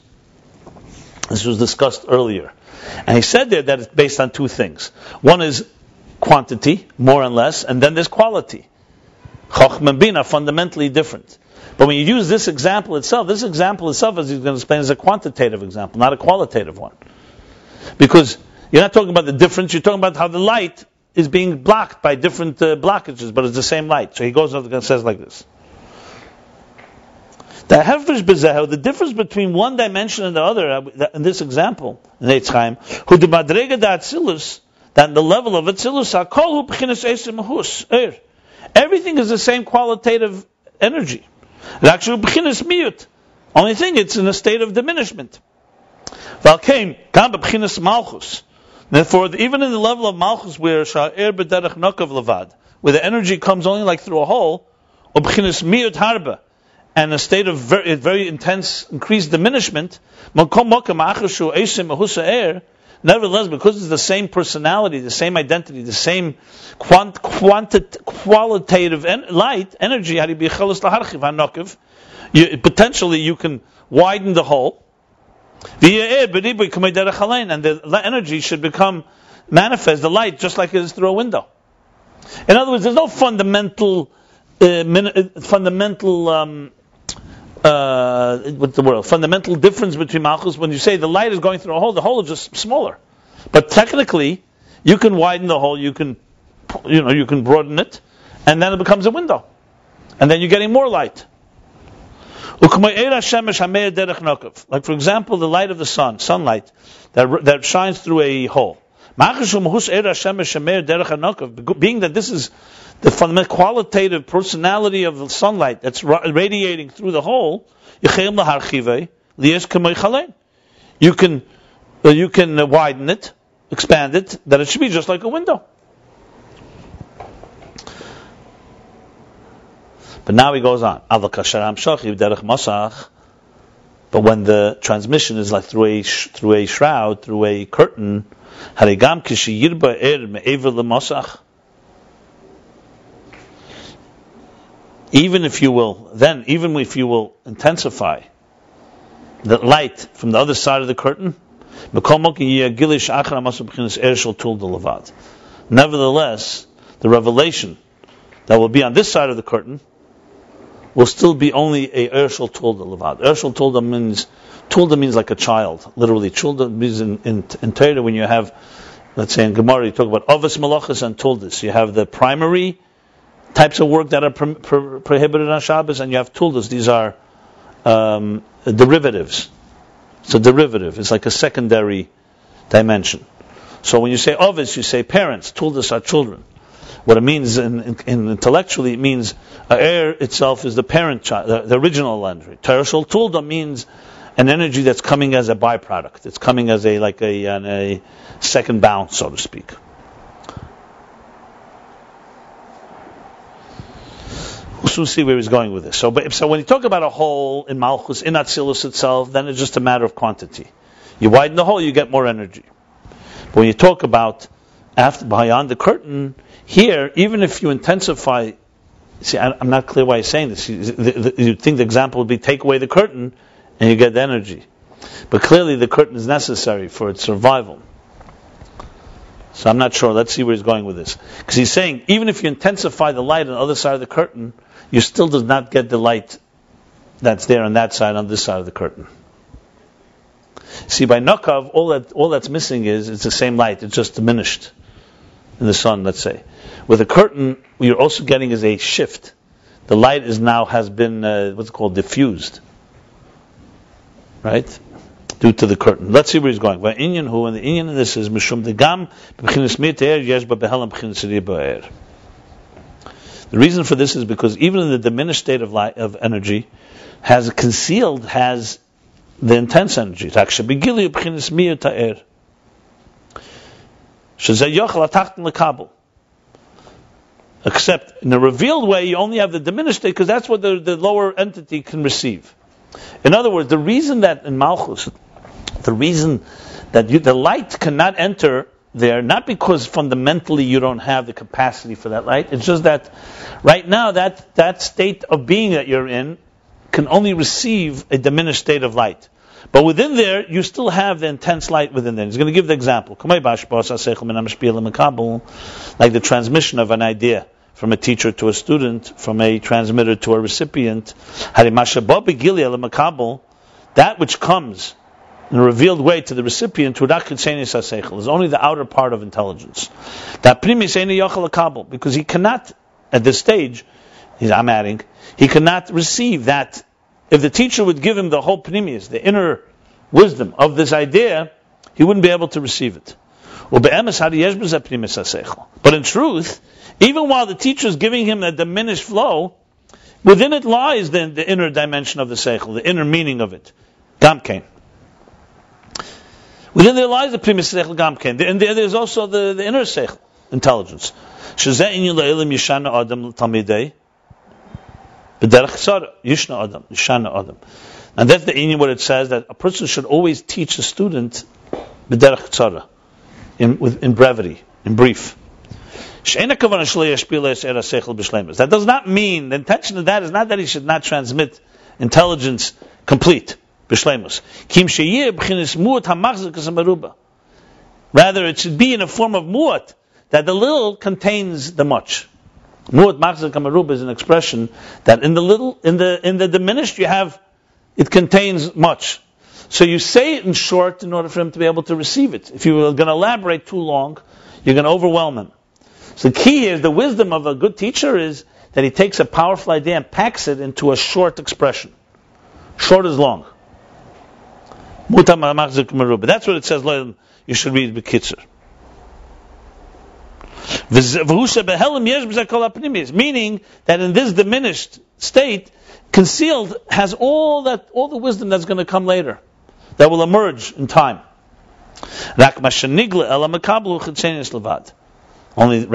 This was discussed earlier. And he said there that it's based on two things. One is quantity, more and less, and then there's quality. Chochma and bin are fundamentally different. But when you use this example itself, as he's going to explain, is a quantitative example, not a qualitative one. Because you're not talking about the difference, you're talking about how the light is being blocked by different blockages, but it's the same light. So he goes on and says like this. The difference between one dimension and the other, in this example, in Etz Chaim, who the madrega da Atzilus, that the level of Atzilus, everything is the same qualitative energy. Only thing, it's in a state of diminishment. Malchus. Therefore, even in the level of malchus, where the energy comes only like through a hole, and a state of very intense, increased diminishment, nevertheless, because it's the same personality, the same identity, the same qualitative light, energy, potentially you can widen the hole, and the energy should become manifest, the light, just like it is through a window. In other words, there's no fundamental difference between malchus. When you say the light is going through a hole, the hole is just smaller. But technically, you can widen the hole, you can broaden it, and then it becomes a window. And then you're getting more light. Like for example, the light of the sun, sunlight, that shines through a hole. Being that this is the fundamental qualitative personality of the sunlight that's radiating through the hole, you can widen it, expand it, that it should be just like a window. But now he goes on. But when the transmission is like through a shroud, through a curtain, even if you will intensify the light from the other side of the curtain, nevertheless, the revelation that will be on this side of the curtain will still be only a Ershel Tulda Levad. Ershel Tulda means like a child, literally. Tulda means in Torah, when you have, let's say in Gemara, you talk about Avos Malachas and Tuldas. You have the primary types of work that are prohibited on Shabbos, and you have Tuldas. These are derivatives. It's a derivative. It's like a secondary dimension. So when you say Avos, you say parents. Tuldas are children. What it means in intellectually, it means air itself is the parent child, the original energy. Tereshal Tulda means an energy that's coming as a byproduct. It's coming as a second bounce, so to speak. soon see where he's going with this. So when you talk about a hole in malchus, in Atzilus itself, then it's just a matter of quantity. You widen the hole, you get more energy. But when you talk about beyond the curtain, here, even if you intensify, see, I'm not clear why he's saying this. You'd think the example would be take away the curtain and you get the energy. But clearly the curtain is necessary for its survival. So I'm not sure. Let's see where he's going with this. Because he's saying, even if you intensify the light on the other side of the curtain, you still do not get the light that's there on that side, on this side of the curtain. See, by Nakav, all that's missing is it's the same light. It's just diminished in the sun, let's say. With a curtain, what you're also getting is a shift. The light has been what's called diffused, right? Due to the curtain. Let's see where he's going. And the inyan in this is mishum degam b'chinas mir yesh ba behelam b'chinas riba. The reason for this is because even in the diminished state of light, of energy, has the intense energy. Except in a revealed way, you only have the diminished state because that's what the lower entity can receive. In other words, the reason that in malchus, the light cannot enter there, not because fundamentally you don't have the capacity for that light, it's just that right now that state of being that you're in can only receive a diminished state of light. But within there, you still have the intense light within there. He's going to give the example. Like the transmission of an idea from a teacher to a student, from a transmitter to a recipient. That which comes in a revealed way to the recipient is only the outer part of intelligence. Because he cannot, at this stage, he cannot receive that. If the teacher would give him the whole pnimius, the inner wisdom of this idea, he wouldn't be able to receive it. But in truth, even while the teacher is giving him a diminished flow, within it lies the inner dimension of the seichel, the inner meaning of it. Gamkein. Within there lies the primis seichel gamkein. And there's also the inner seichel, intelligence. And that's the inyan what it says, that a person should always teach a student in brevity, in brief. That does not mean, the intention of that is not that he should not transmit intelligence complete. Rather, it should be in a form of mu'at, that the little contains the much. Mu'at machzak hamaruba is an expression that in the little, in the diminished, it contains much. So you say it in short in order for him to be able to receive it. If you are going to elaborate too long, you're going to overwhelm him. So the key is, the wisdom of a good teacher is that he takes a powerful idea and packs it into a short expression. Short is long. Mu'at machzak hamaruba. That's what it says. You should read the keser. Meaning that in this diminished state, concealed has all the wisdom that's going to come later, that will emerge in time. Only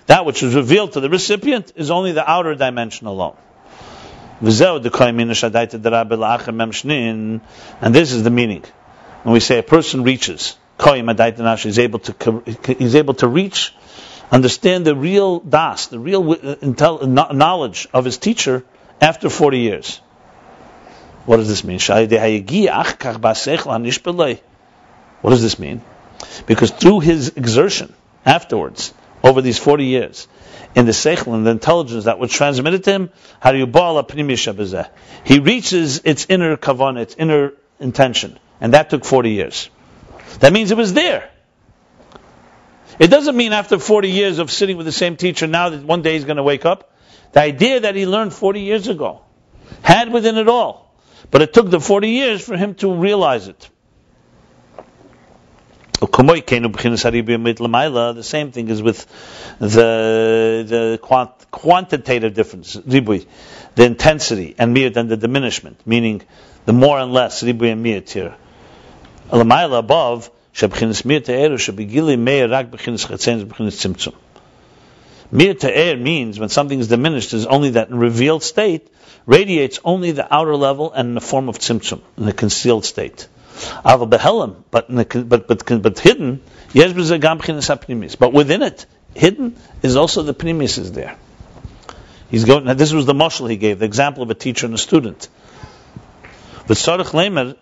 that which is revealed to the recipient is only the outer dimension alone. And this is the meaning. When we say a person reaches, he's able to reach, understand the real das, the real knowledge of his teacher after 40 years. What does this mean? What does this mean? Because through his exertion afterwards, over these 40 years, in the seichel and the intelligence that was transmitted to him, he reaches its inner kavanah, its inner intention, and that took 40 years. That means it was there. It doesn't mean after 40 years of sitting with the same teacher, now that one day he's going to wake up. The idea that he learned 40 years ago had within it all. But it took the 40 years for him to realize it. The same thing is with the quantitative difference, the intensity, and miyat, and the diminishment, meaning the more and less, ribui and miyat here. Alamayla above, Mir te'er means when something is diminished is only that in revealed state radiates only the outer level and in the form of tzimtzum, in the concealed state. Ava behelim, but hidden, yesh b'zeh gam b'chinas ha'pnimis. But within it, hidden is also the pnimis is there. He's going. Now this was the mashal he gave, the example of a teacher and a student. But tzarich leimer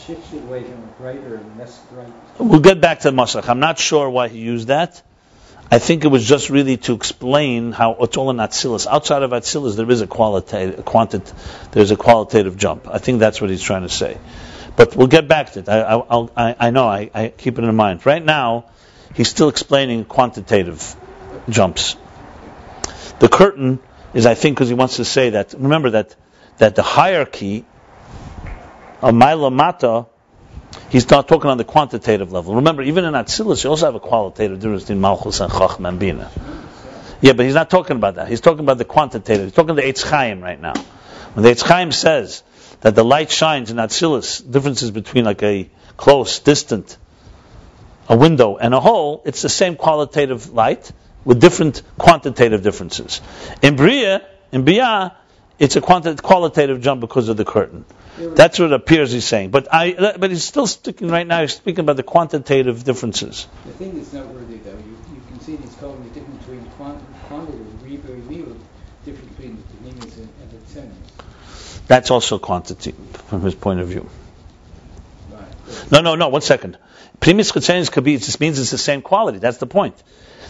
shifts it away from a brighter and less bright. We'll get back to the mashal. I'm not sure why he used that. I think it was just really to explain how it's all in Atzilus. Outside of Atzilus, there is a qualitative jump. I think that's what he's trying to say. But we'll get back to it. I keep it in mind. Right now, he's still explaining quantitative jumps. The curtain is, I think, because he wants to say that. Remember that the hierarchy of Maila Mata, he's not talking on the quantitative level. Remember, even in Atzilus, you also have a qualitative difference between malchus and chochma and bina. Yeah, but he's not talking about that. He's talking about the quantitative. He's talking to Etz Chaim right now. When the Etz Chaim says that the light shines in Atzilus, differences between like a close, distant, a window, and a hole, it's the same qualitative light with different quantitative differences. In Bria, it's a qualitative jump because of the curtain. That's what it appears he's saying. But he's still sticking right now, he's speaking about the quantitative differences. The thing that's noteworthy, though, you can see he's calling the difference between quantitative, difference between the diminishment and the transcendence. That's also quantity, from his point of view. Right. No, 1 second. Primis Chatzenius could be, it just means it's the same quality. That's the point.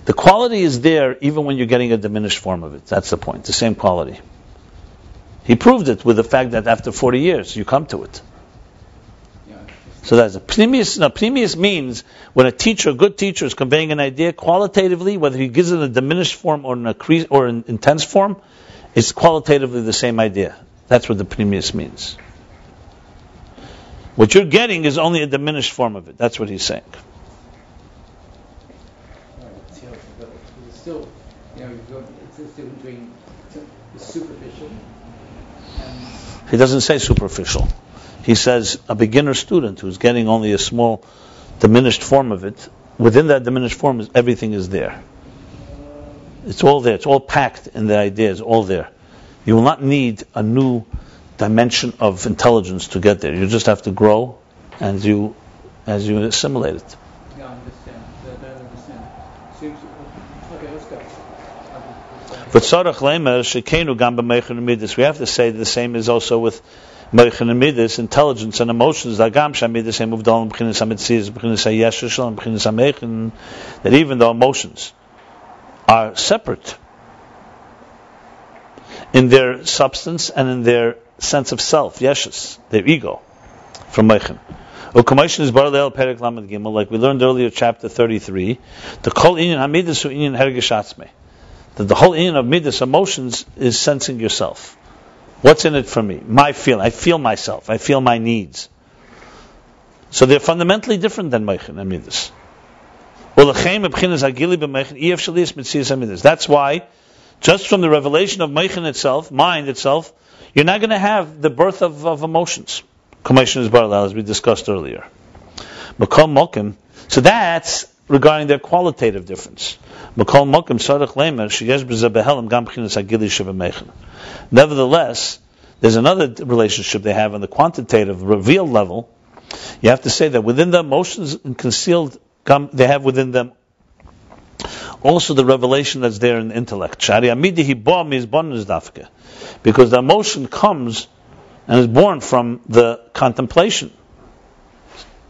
The quality is there even when you're getting a diminished form of it. That's the point, the same quality. He proved it with the fact that after 40 years, you come to it. Yeah. So that's a Pnimius. Now, Pnimius means when a good teacher is conveying an idea qualitatively, whether he gives it in a diminished form or in an intense form, it's qualitatively the same idea. That's what the Pnimius means. What you're getting is only a diminished form of it. That's what he's saying. It's still, it's still between the superficial. He doesn't say superficial. He says a beginner student who's getting only a small diminished form of it. Within that diminished form, everything is there. It's all there. It's all packed in the ideas. All there. You will not need a new dimension of intelligence to get there. You just have to grow as you assimilate it. Yeah, I understand. I understand. Okay, let's go. But Sarach Leimer Shekenu Gam b'Meichen Midis. We have to say the same is also with Meichen Midis, intelligence and emotions. That Gam Shamidis Muvdal B'chinas Hamitzias B'chinas Hayeshishal B'chinas Hameichen. That even though emotions are separate in their substance and in their sense of self, Yeshus, their ego, from Meichen. U'Kameichen is Bar Leil Perek Lamed Gimel, like we learned earlier, chapter 33. The Kol Inyan Hamidis Hu Inyan Hergish Atzmei. That the whole inyan of midas, emotions, is sensing yourself. What's in it for me? My feeling. I feel myself. I feel my needs. So they're fundamentally different than meichen and midas. That's why, just from the revelation of meichen itself, mind itself, you're not going to have the birth of emotions. Commission is baralel, as we discussed earlier. So that's regarding their qualitative difference. Nevertheless, there's another relationship they have on the quantitative, revealed level. You have to say that within the emotions and concealed, they have within them also the revelation that's there in the intellect. Because the emotion comes and is born from the contemplation,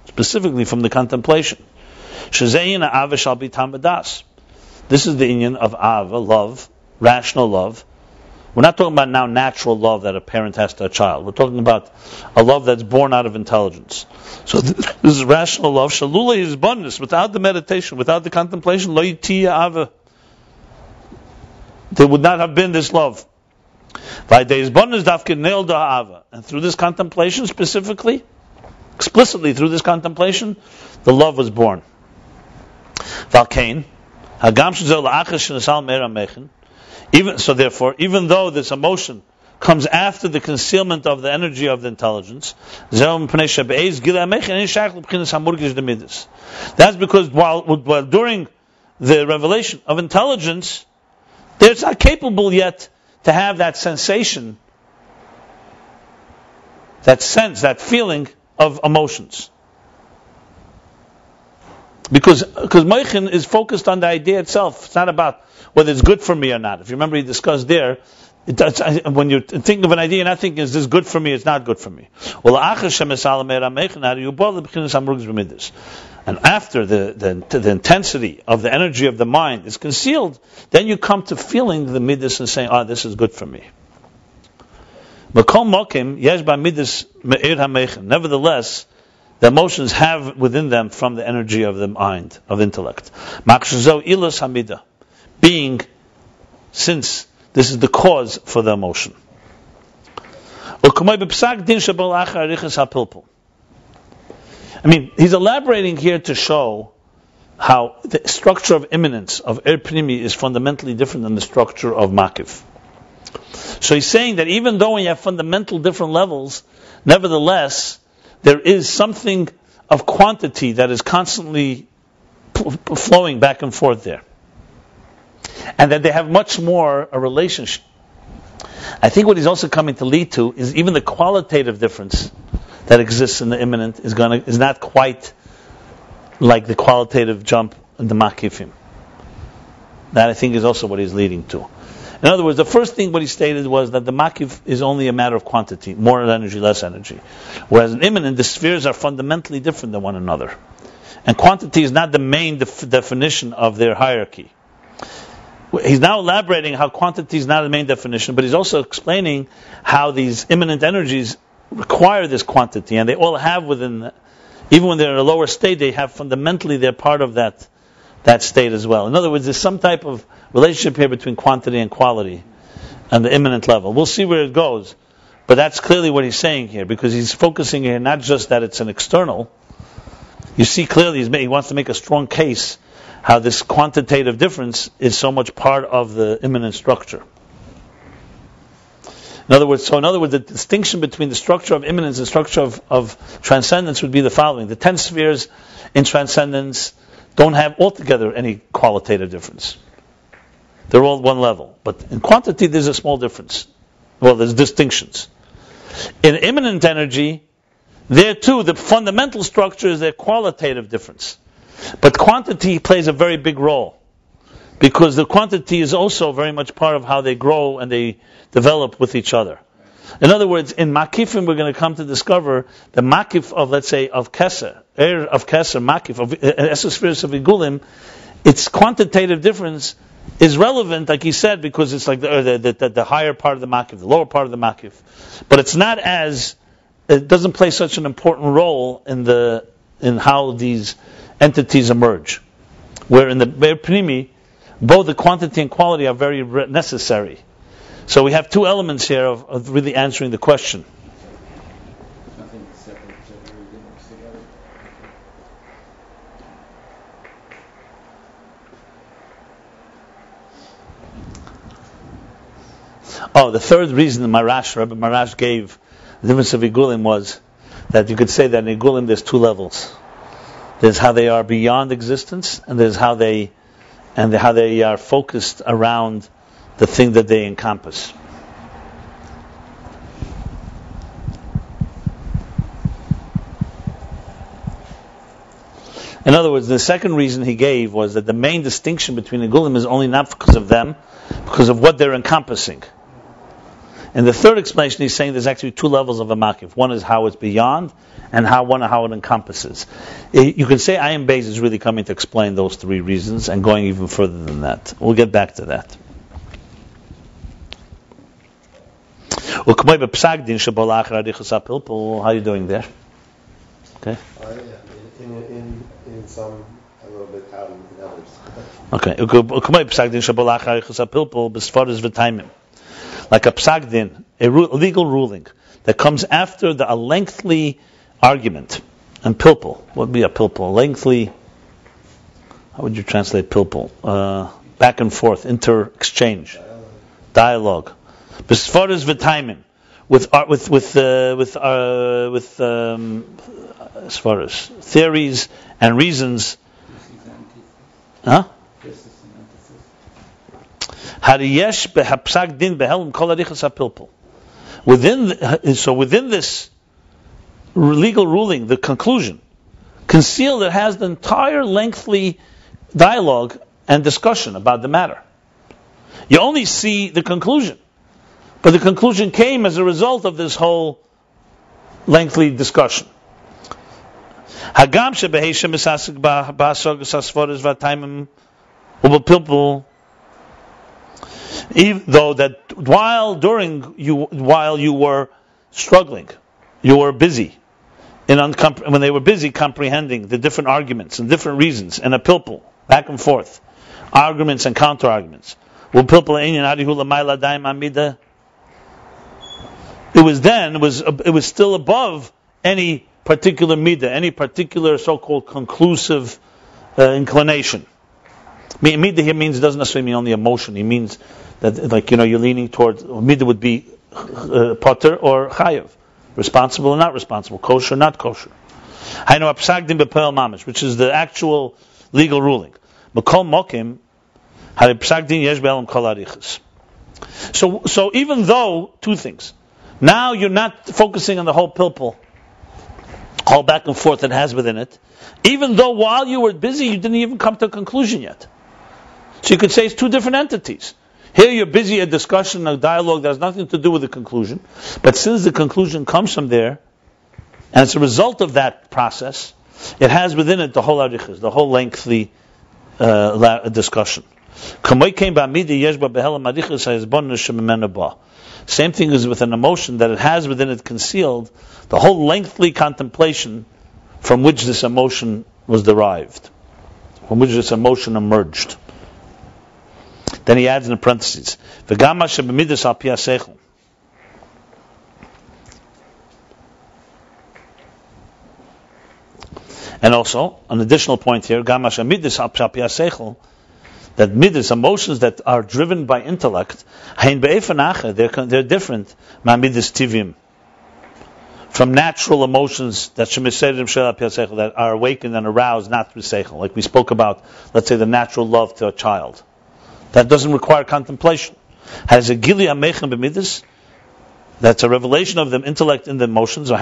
specifically from the contemplation. This is the inyan of ava, love, rational love. We're not talking about now natural love that a parent has to a child. We're talking about a love that's born out of intelligence. So this is rational love. Shalula is abundance. Without the meditation, without the contemplation, lo yitiya ava. There would not have been this love. And through this contemplation specifically, explicitly through this contemplation, the love was born. Even so, therefore, even though this emotion comes after the concealment of the energy of the intelligence. That's because while during the revelation of intelligence, they're not capable yet to have that sensation, that sense, that feeling of emotions. Because Moichin is focused on the idea itself. It's not about whether it's good for me or not. If you remember, he discussed there, when you're thinking of an idea, you're not thinking, is this good for me, it's not good for me. And after the intensity of the energy of the mind is concealed, then you come to feeling the midas and saying, this is good for me. Nevertheless, the emotions have within them from the energy of the mind, of intellect. Being, since this is the cause for the emotion. I mean, he's elaborating here to show how the structure of immanence of pnimi is fundamentally different than the structure of makif. So he's saying that even though when you have fundamental different levels, nevertheless, there is something of quantity that is constantly flowing back and forth there. And that they have much more a relationship. I think what he's also coming to lead to is even the qualitative difference that exists in the immanent is not quite like the qualitative jump in the makifim. That I think is also what he's leading to. In other words, the first thing what he stated was that the makif is only a matter of quantity, more energy, less energy. Whereas in immanent, the spheres are fundamentally different than one another. And quantity is not the main definition of their hierarchy. He's now elaborating how quantity is not the main definition, but he's also explaining how these immanent energies require this quantity, and they all have within, even when they're in a lower state, they have fundamentally, they're part of that state as well. In other words, there's some type of relationship here between quantity and quality and the immanent level. We'll see where it goes, but that's clearly what he's saying here, because he's focusing here not just that it's an external. You see clearly he wants to make a strong case how this quantitative difference is so much part of the immanent structure. In other words, the distinction between the structure of immanence and the structure of transcendence would be the following. The 10 spheres in transcendence don't have altogether any qualitative difference. They're all one level. But in quantity, there's a small difference. Well, there's distinctions. In immanent energy, there too, the fundamental structure is their qualitative difference. But quantity plays a very big role, because the quantity is also very much part of how they grow and they develop with each other. In other words, in makifim, we're going to come to discover the makif of, let's say, of keser, makif, of esospheres of igulim, its quantitative difference is relevant, like he said, because it's like the higher part of the makif, the lower part of the makif. But it's not it doesn't play such an important role in how these entities emerge. Where in the pnimi, both the quantity and quality are very necessary. So we have two elements here of really answering the question. Nothing separate, everything works together. The third reason Rabbi Marash gave the difference of Igulim was that you could say that in Igulim there's two levels. There's how they are beyond existence, and there's how they are focused around the thing that they encompass. In other words, the second reason he gave was that the main distinction between Igulim is only not because of them, because of what they're encompassing. And the third explanation, he's saying there's actually two levels of a makif. One is how it's beyond, and how it encompasses. You can say Ayin Beis is really coming to explain those three reasons and going even further than that. We'll get back to that. How are you doing there? Okay. In some a little bit out in others. Okay. Like a psagdin, a legal ruling that comes after a lengthy argument. And pilpul, what would be a pilpul? Lengthy, how would you translate pilpul? Back and forth, inter-exchange, dialogue. Besfaras v'taimim, with Svaras, theories and reasons. Huh? Hariyesh behapsak din behelm kol arichas hapilpul. Within this legal ruling, the conclusion, concealed, it has the entire lengthy dialogue and discussion about the matter. You only see the conclusion, but the conclusion came as a result of this whole lengthy discussion. Hagam shebeheishem esasik ba'asogas asforas v'ataimim ubepilpul. Even though that while you were struggling, you were busy when they were busy comprehending the different arguments and different reasons and a pilpul back and forth, arguments and counter arguments. It was still above any particular midah, any particular so-called conclusive inclination. Midah here doesn't necessarily mean only emotion. It means that you're leaning towards midah would be potter or chayav, responsible or not responsible, kosher or not kosher. Which is the actual legal ruling. So even though two things, now you're not focusing on the whole pilpul, whole back and forth that has within it. Even though while you were busy, you didn't even come to a conclusion yet. So you could say it's two different entities. Here you're busy a discussion, a dialogue that has nothing to do with the conclusion. But since the conclusion comes from there, and it's a result of that process, it has within it the whole arichas, the whole lengthy discussion. Same thing is with an emotion that it has within it concealed the whole lengthy contemplation from which this emotion was derived, from which this emotion emerged. Then he adds in the parentheses, and also, an additional point here, that midas, emotions that are driven by intellect, they're different from natural emotions that are awakened and aroused not through seichel. Like we spoke about, let's say the natural love to a child. That doesn't require contemplation. Has a gili amechem b'midas, that's a revelation of the intellect in the emotions. This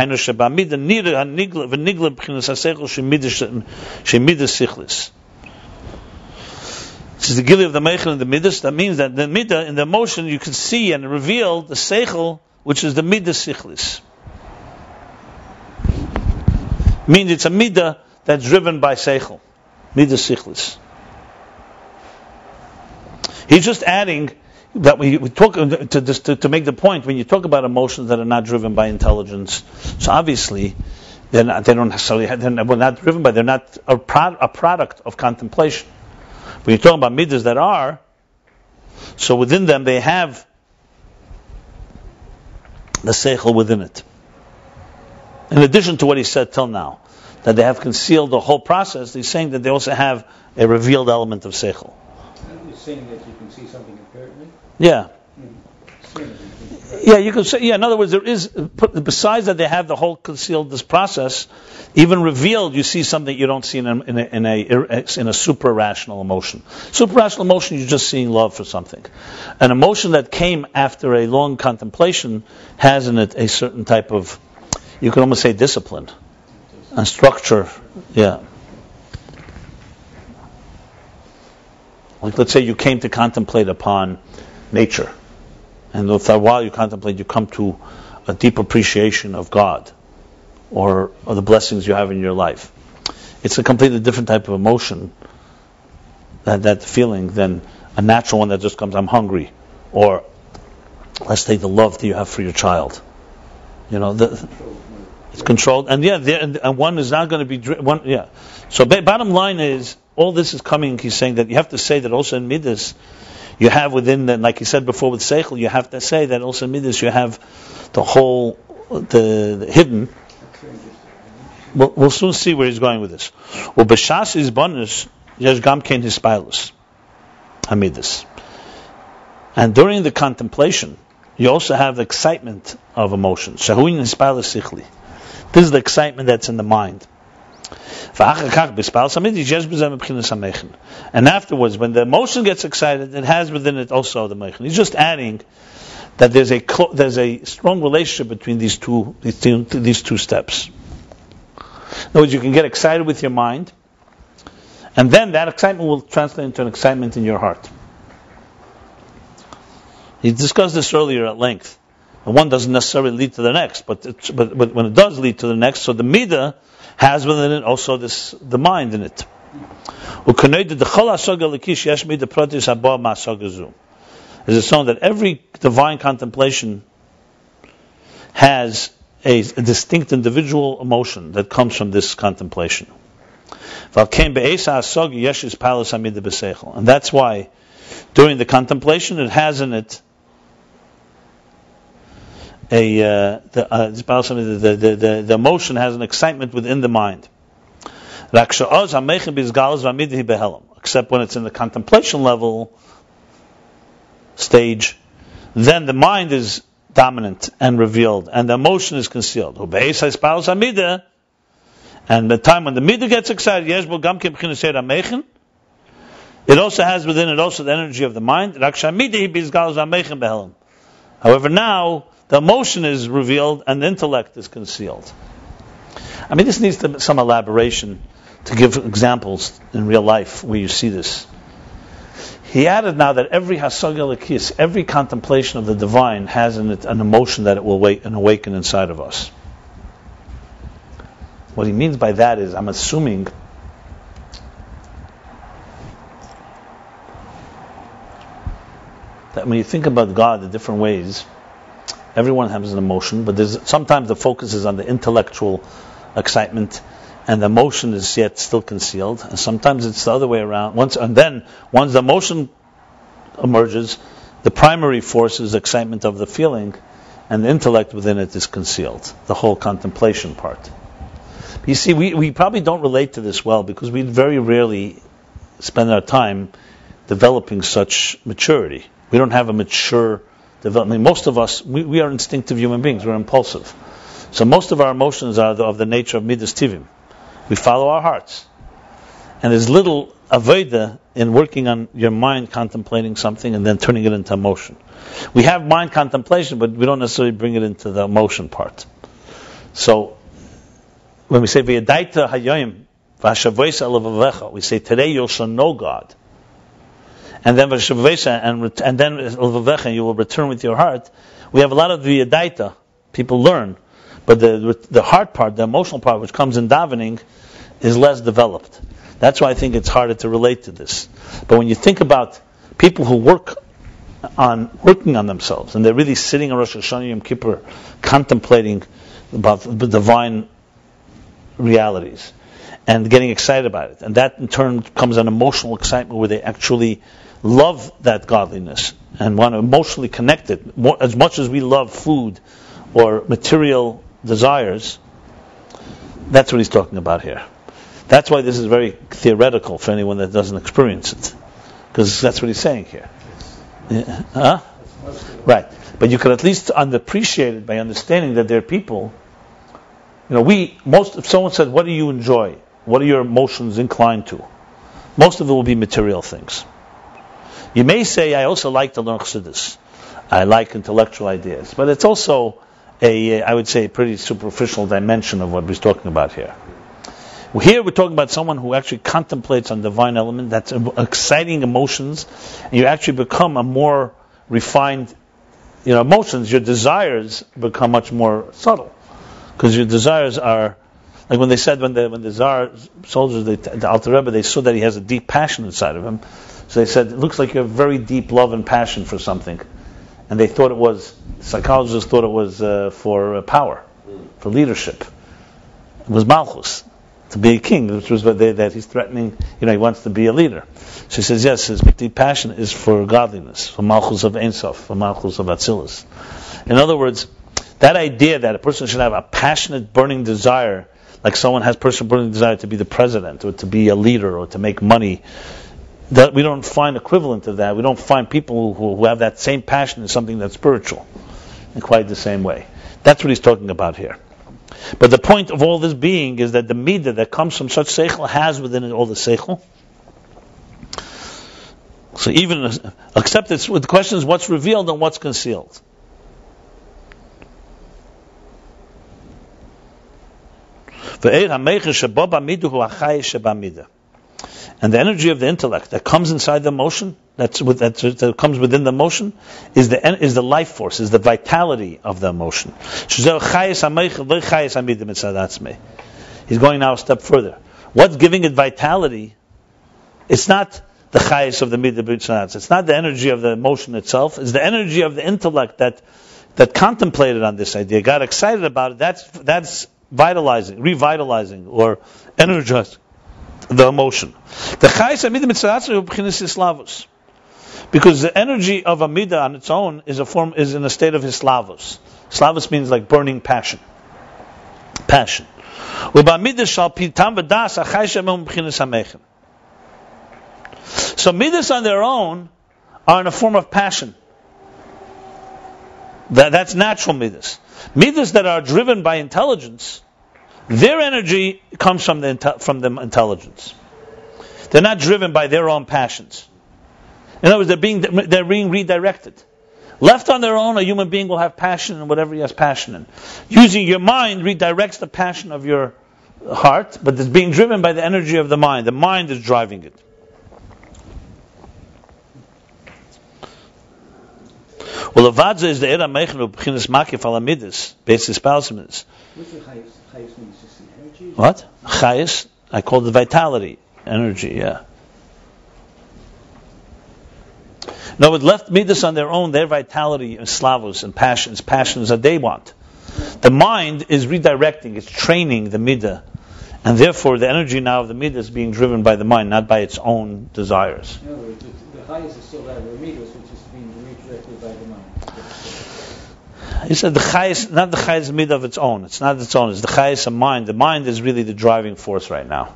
is the gili of the meichel in the midas. That means that the midah in the emotion you can see and reveal the seichel, which is the midas sichlis. Means it's a midah that's driven by seichel, midas sichlis. He's just adding that we talk to make the point when you talk about emotions that are not driven by intelligence. So obviously, they're not driven by. They're not a product of contemplation. When you're talking about midas that are, so within them they have the seichel within it. In addition to what he said till now, that they have concealed the whole process, he's saying that they also have a revealed element of seichel. You're saying that you can see something apparently? Yeah. Yeah, you can say. Yeah, in other words, there is, besides that they have the whole concealed this process, even revealed, you see something you don't see in a super rational emotion. Super rational emotion, you're just seeing love for something. An emotion that came after a long contemplation has in it a certain type of, you can almost say, discipline and structure. Yeah. Like, let's say you came to contemplate upon nature, and while you contemplate, you come to a deep appreciation of God or the blessings you have in your life. It's a completely different type of emotion, that feeling, than a natural one that just comes, I'm hungry, or let's take the love that you have for your child. It's controlled, and and one is not going to be one. Yeah. So bottom line is, all this is coming. He's saying that you have to say that also in midas you have within the, like he said before with seichel, you have to say that also in midas you have the whole the hidden. We'll soon see where he's going with this. Well, b'shas is bonus yesh gam kein hispilus hamidas, and during the contemplation you also have the excitement of emotion. This is the excitement that's in the mind. And afterwards, when the emotion gets excited, it has within it also the meichen. He's just adding that there's a strong relationship between these two steps. In other words, you can get excited with your mind, and then that excitement will translate into an excitement in your heart. He discussed this earlier at length. And one doesn't necessarily lead to the next, but when it does lead to the next, so the midah has within it also the mind in it. It is shown that every divine contemplation has a distinct individual emotion that comes from this contemplation. And that's why during the contemplation it has in it the emotion has an excitement within the mind. Except when it's in the contemplation level stage, then the mind is dominant and revealed, and the emotion is concealed. And the time when the midah gets excited, it also has within it also the energy of the mind. However, now the emotion is revealed and the intellect is concealed. I mean, this needs some elaboration to give examples in real life where you see this. He added now that every hasagah lekis, every contemplation of the divine has in it an emotion that it will awaken inside of us. What he means by that is, I'm assuming that when you think about God the different ways, everyone has an emotion, but sometimes the focus is on the intellectual excitement, and the emotion is yet still concealed. And sometimes it's the other way around. Once the emotion emerges, the primary force is excitement of the feeling, and the intellect within it is concealed. The whole contemplation part. You see, we probably don't relate to this well because we very rarely spend our time developing such maturity. We don't have a mature development. Most of us, we are instinctive human beings. We're impulsive. So most of our emotions are of the nature of midas tivim. We follow our hearts. And there's little avodah in working on your mind contemplating something and then turning it into emotion. We have mind contemplation, but we don't necessarily bring it into the emotion part. So when we say v'yadaita hayoyim v'hashavoisa elavavecha, we say today you shall know God. And then and then you will return with your heart. We have a lot of v'yadaita. People learn, but the heart part, the emotional part, which comes in davening, is less developed. That's why I think it's harder to relate to this. But when you think about people who working on themselves, and they're really sitting on Rosh Hashanah Yom Kippur, contemplating about the divine realities, and getting excited about it, and that in turn becomes an emotional excitement where they actually love that godliness and want to emotionally connect it. As much as we love food or material desires, that's what he's talking about here. That's why this is very theoretical for anyone that doesn't experience it, because that's what he's saying here. Yeah. Huh? Right. But you could at least appreciate it by understanding that there are people. If someone said, "What do you enjoy? What are your emotions inclined to?" Most of it will be material things. You may say, "I also like to learn chassidus. I like intellectual ideas," but it's also I would say, a pretty superficial dimension of what we're talking about here. Here we're talking about someone who actually contemplates on divine element. That's exciting emotions, and you actually become a more refined. Emotions. Your desires become much more subtle, because your desires are like when they said when the Tsar soldiers, the Alter Rebbe, they saw that he has a deep passion inside of him. So they said, it looks like you have very deep love and passion for something. And they thought psychologists thought it was for power, for leadership. It was malchus, to be a king, which was that he's threatening, he wants to be a leader. So he says, yes, his deep passion is for godliness, for malchus of Ein Sof, for malchus of Atzilus. In other words, that idea that a person should have a passionate, burning desire, like someone has burning desire to be the president, or to be a leader, or to make money, that we don't find equivalent to that. We don't find people who have that same passion in something that's spiritual. in quite the same way. That's what he's talking about here. But the point of all this being is that the midah that comes from such seichel has within it all the seichel. So even, except it's, the question is what's revealed and what's concealed. And the energy of the intellect that comes inside the emotion, that comes within the emotion, is the life force, is the vitality of the emotion. He's going now a step further. What's giving it vitality? It's not the chayes of the midah. It's not the energy of the emotion itself. It's the energy of the intellect that contemplated on this idea, got excited about it. That's revitalizing, or energizing the emotion. The chayes of midah islavus, because the energy of a midah on its own is in a state of hislavus. Slavus means like burning passion. So midas on their own are in a form of passion. That's natural midas. Midas that are driven by intelligence, their energy comes from the intelligence. They're not driven by their own passions. In other words, they're being redirected. Left on their own, a human being will have passion in whatever he has passion in. Using your mind redirects the passion of your heart, but it's being driven by the energy of the mind. The mind is driving it. Well, Avadza is the Era Mechenu B'chinas Makif Ala Midas, basis Palsimidas. What's the chayes means? Just the energy? What? Chayes? I call it vitality, energy, yeah. No, with left Midas on their own, their vitality and slavos and passions that they want. The mind is redirecting, it's training the Midah, and therefore the energy now of the Midah is being driven by the mind, not by its own desires. No, the chayes is still there, the Midas, which is being redirected by the mind. He said the chayes, not the chayes midah of its own. It's not its own. It's the chayes of mind. The mind is really the driving force right now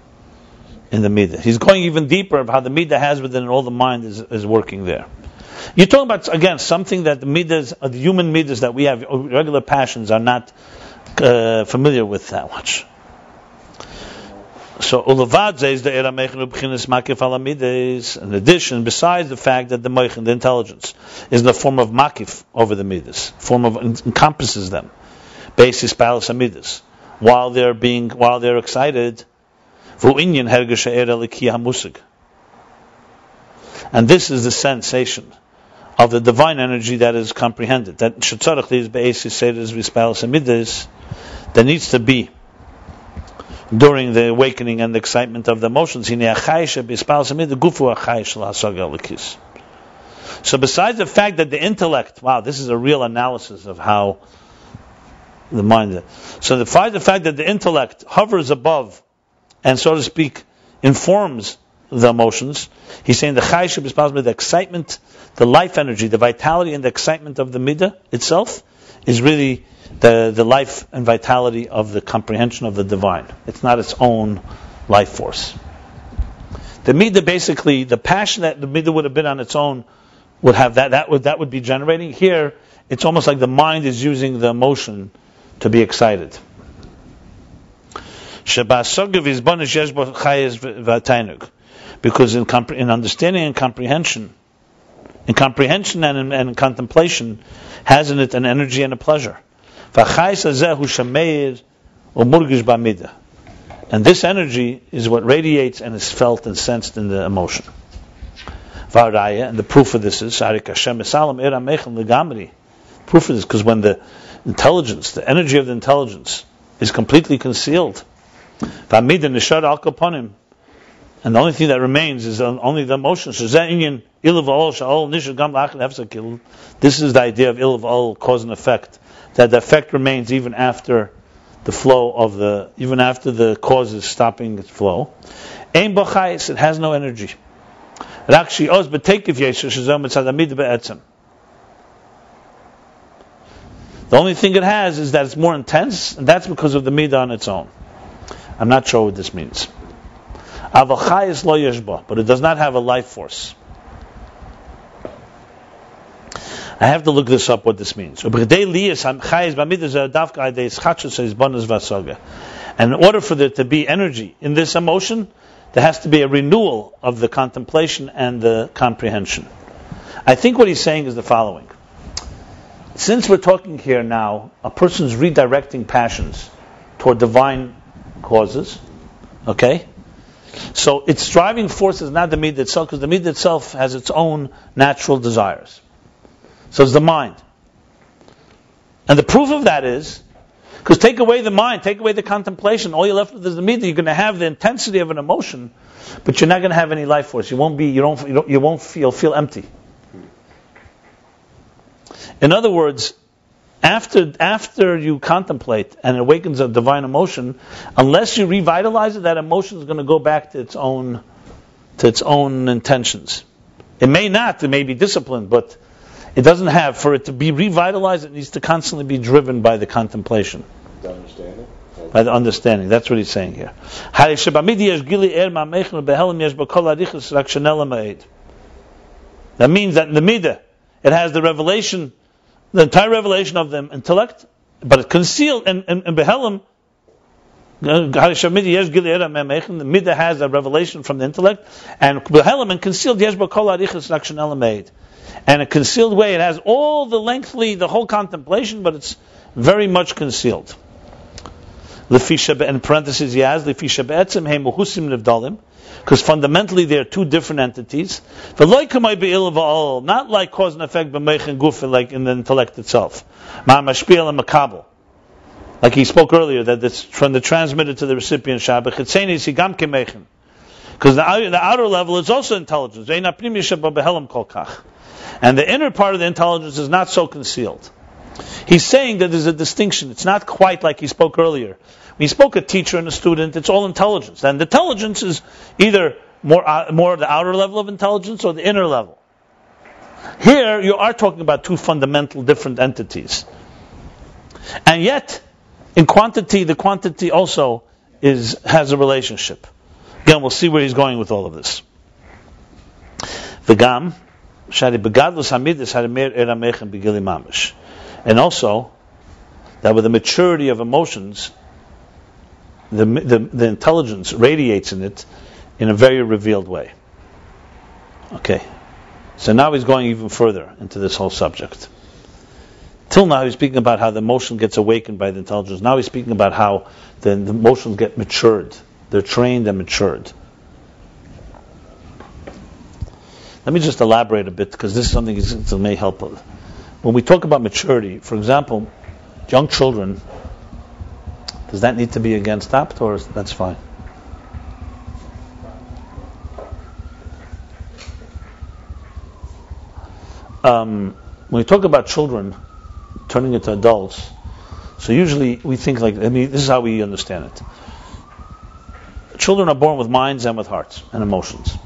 in the midah. He's going even deeper of how the midah has within all the mind is working there. You're talking about, again, something that the midas, the human midas that we have, regular passions, are not familiar with that much. So Ulavadze is the era mechenu b'chinas makif ala midas. In addition, besides the fact that the mechin, the intelligence, is in the form of makif over the midas, form of encompasses them, basis palas midas, while they're excited. V'inyan hergesha era likiya musig. And this is the sensation of the divine energy that is comprehended. That shetzarach is basis seres v'palas midas. There needs to be, during the awakening and the excitement of the emotions. So besides the fact that the intellect, wow, this is a real analysis of how the mind is. So besides the fact that the intellect hovers above and, so to speak, informs the emotions, he's saying the chayshib is possible, the excitement, the life energy, the vitality and the excitement of the midah itself is really the life and vitality of the comprehension of the divine. It's not its own life force. The midah, basically, the passion that the midah would have been on its own would have that would be generating. Here, it's almost like the mind is using the emotion to be excited. Because in understanding and comprehension, and in contemplation, has in it an energy and a pleasure. And this energy is what radiates and is felt and sensed in the emotion. And the proof of this is proof of this, because when the intelligence, the energy of the intelligence, is completely concealed, and the only thing that remains is only the emotion. This is the idea of il v'ol, cause and effect. That the effect remains even after the flow of even after the cause is stopping its flow. Ein b'chayis, it has no energy. The only thing it has is that it's more intense, and that's because of the midah on its own. I'm not sure what this means. But it does not have a life force. I have to look this up, what this means. And in order for there to be energy in this emotion, there has to be a renewal of the contemplation and the comprehension. I think what he's saying is the following. Since we're talking here now, a person's redirecting passions toward divine causes, okay? So its driving force is not the midah itself, because the midah itself has its own natural desires. So it's the mind. And the proof of that is, because take away the mind, take away the contemplation, all you're left with is the midah. You're going to have the intensity of an emotion, but you're not going to have any life force. You'll feel empty. In other words, after you contemplate and it awakens a divine emotion, unless you revitalize it, that emotion is going to go back to its own intentions. It may be disciplined, but it doesn't have, for it to be revitalized, it needs to constantly be driven by the contemplation. The understanding? By the understanding. That's what he's saying here. That means that in the midah, it has the revelation, the entire revelation of the intellect, but it's concealed in Behelim. The midah has a revelation from the intellect, and Behelim and concealed and a concealed way, it has all the whole contemplation, but it's very much concealed. In parentheses he has, because fundamentally they are two different entities. Not like cause and effect, but like in the intellect itself. Like he spoke earlier, that it's from the transmitter to the recipient. Because the outer level is also intelligence. And the inner part of the intelligence is not so concealed. He's saying that there's a distinction. It's not quite like he spoke earlier. When he spoke a teacher and a student, it's all intelligence. And the intelligence is either more of the outer level of intelligence or the inner level. Here, you are talking about two fundamental different entities. And yet, in quantity, the quantity also has a relationship. Again, we'll see where he's going with all of this. V'gam, and also, that with the maturity of emotions, the intelligence radiates in it in a very revealed way. Okay. So now he's going even further into this whole subject. Till now he's speaking about how the emotion gets awakened by the intelligence. Now he's speaking about how the emotions get matured. They're trained and matured. Let me just elaborate a bit, because this is something that may help. When we talk about maturity, for example, young children, does that need to be again stopped, or that's fine? When we talk about children turning into adults, so usually we think this is how we understand it. Children are born with minds and with hearts and emotions.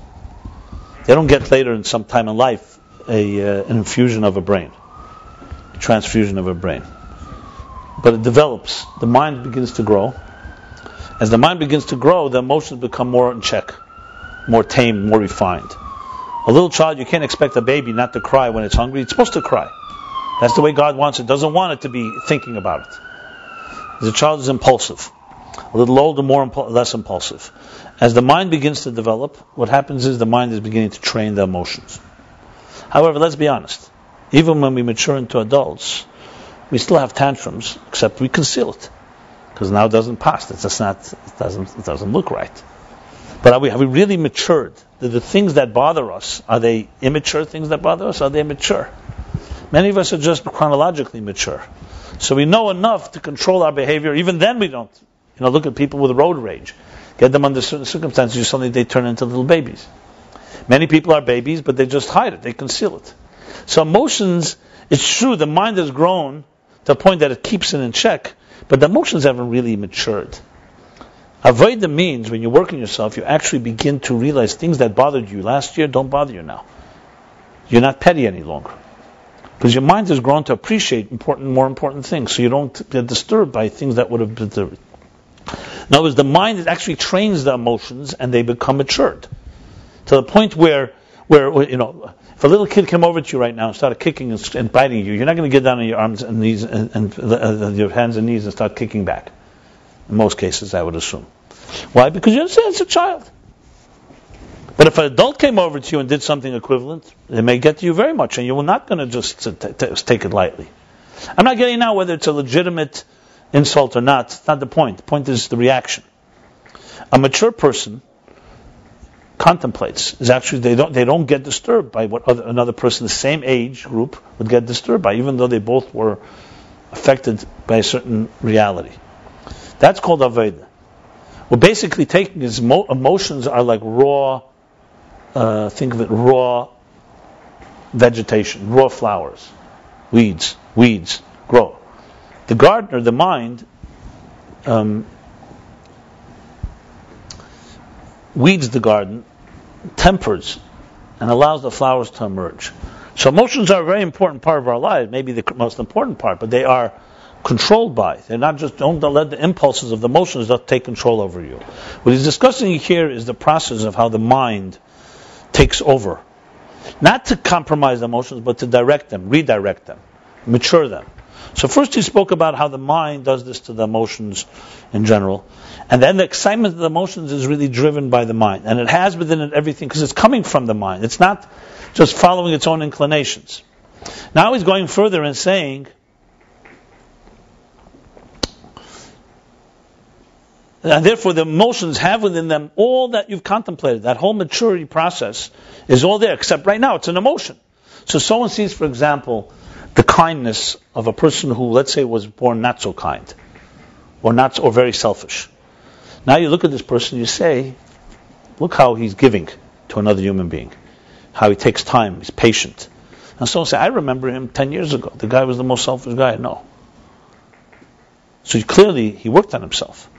They don't get later in some time in life an infusion of a brain, a transfusion of a brain. But it develops. The mind begins to grow. As the mind begins to grow, the emotions become more in check, more tame, more refined. A little child, you can't expect a baby not to cry when it's hungry. It's supposed to cry. That's the way God wants it. Doesn't want it to be thinking about it. The child is impulsive. A little older, less impulsive. As the mind begins to develop, what happens is the mind is beginning to train the emotions. However, let's be honest. Even when we mature into adults, we still have tantrums, except we conceal it, because now it doesn't pass. It doesn't look right. But have we really matured? The things that bother us, are they immature things that bother us? Are they mature? Many of us are just chronologically mature. So we know enough to control our behavior. Even then we don't. Look at people with road rage. Get them under certain circumstances, suddenly they turn into little babies. Many people are babies, but they just hide it. They conceal it. So emotions, it's true, the mind has grown to a point that it keeps it in check, but the emotions haven't really matured. Avoida means, when you work on yourself, you actually begin to realize things that bothered you last year don't bother you now. You're not petty any longer. Because your mind has grown to appreciate more important things, so you don't get disturbed by things that would have been disturbed. In other words, the mind actually trains the emotions and they become matured. To the point where where if a little kid came over to you right now and started kicking and biting you, you're not going to get down on your arms and knees and your hands and knees and start kicking back. In most cases, I would assume. Why? Because you understand it's a child. But if an adult came over to you and did something equivalent, it may get to you very much, and you're not going to just take it lightly. I'm not getting now whether it's a legitimate insult or not. It's not the point. The point is the reaction. A mature person contemplates. Is actually they don't get disturbed by what another person the same age group would get disturbed by, even though they both were affected by a certain reality. That's called Aveda. We're basically taking his emotions are like raw. Think of it, raw vegetation, raw flowers, weeds grow. The gardener, the mind, weeds the garden, tempers, and allows the flowers to emerge. So emotions are a very important part of our lives, maybe the most important part, but they are controlled by. They're not just, don't let the impulses of the emotions not take control over you. What he's discussing here is the process of how the mind takes over. Not to compromise the emotions, but to direct them, redirect them, mature them. So first he spoke about how the mind does this to the emotions in general. And then the excitement of the emotions is really driven by the mind. And it has within it everything, because it's coming from the mind. It's not just following its own inclinations. Now he's going further and saying, and therefore the emotions have within them all that you've contemplated. That whole maturity process is all there, except right now it's an emotion. So someone sees, for example, the kindness of a person who, let's say, was born not so kind, or very selfish. Now you look at this person, you say, look how he's giving to another human being, how he takes time, he's patient. And someone say, I remember him 10 years ago. The guy was the most selfish guy I know. So clearly he worked on himself.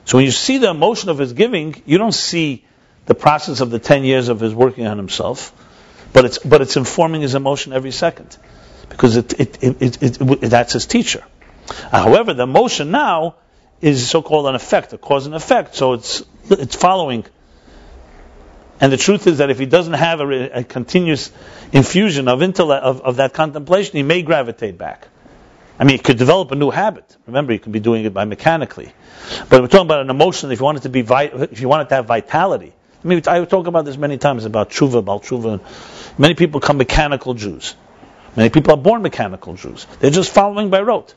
So when you see the emotion of his giving, you don't see the process of the 10 years of his working on himself, but it's informing his emotion every second, because that's his teacher. However, the emotion now is so-called an effect, a cause and effect, so it's following. And the truth is that if he doesn't have a continuous infusion of intellect, of that contemplation, he may gravitate back. I mean, he could develop a new habit. Remember, he could be doing it by mechanically. But we're talking about an emotion. If you want it to have vitality. I mean, I talk about this many times about tshuva, bal tshuva. Many people become mechanical Jews. Many people are born mechanical Jews. They're just following by rote.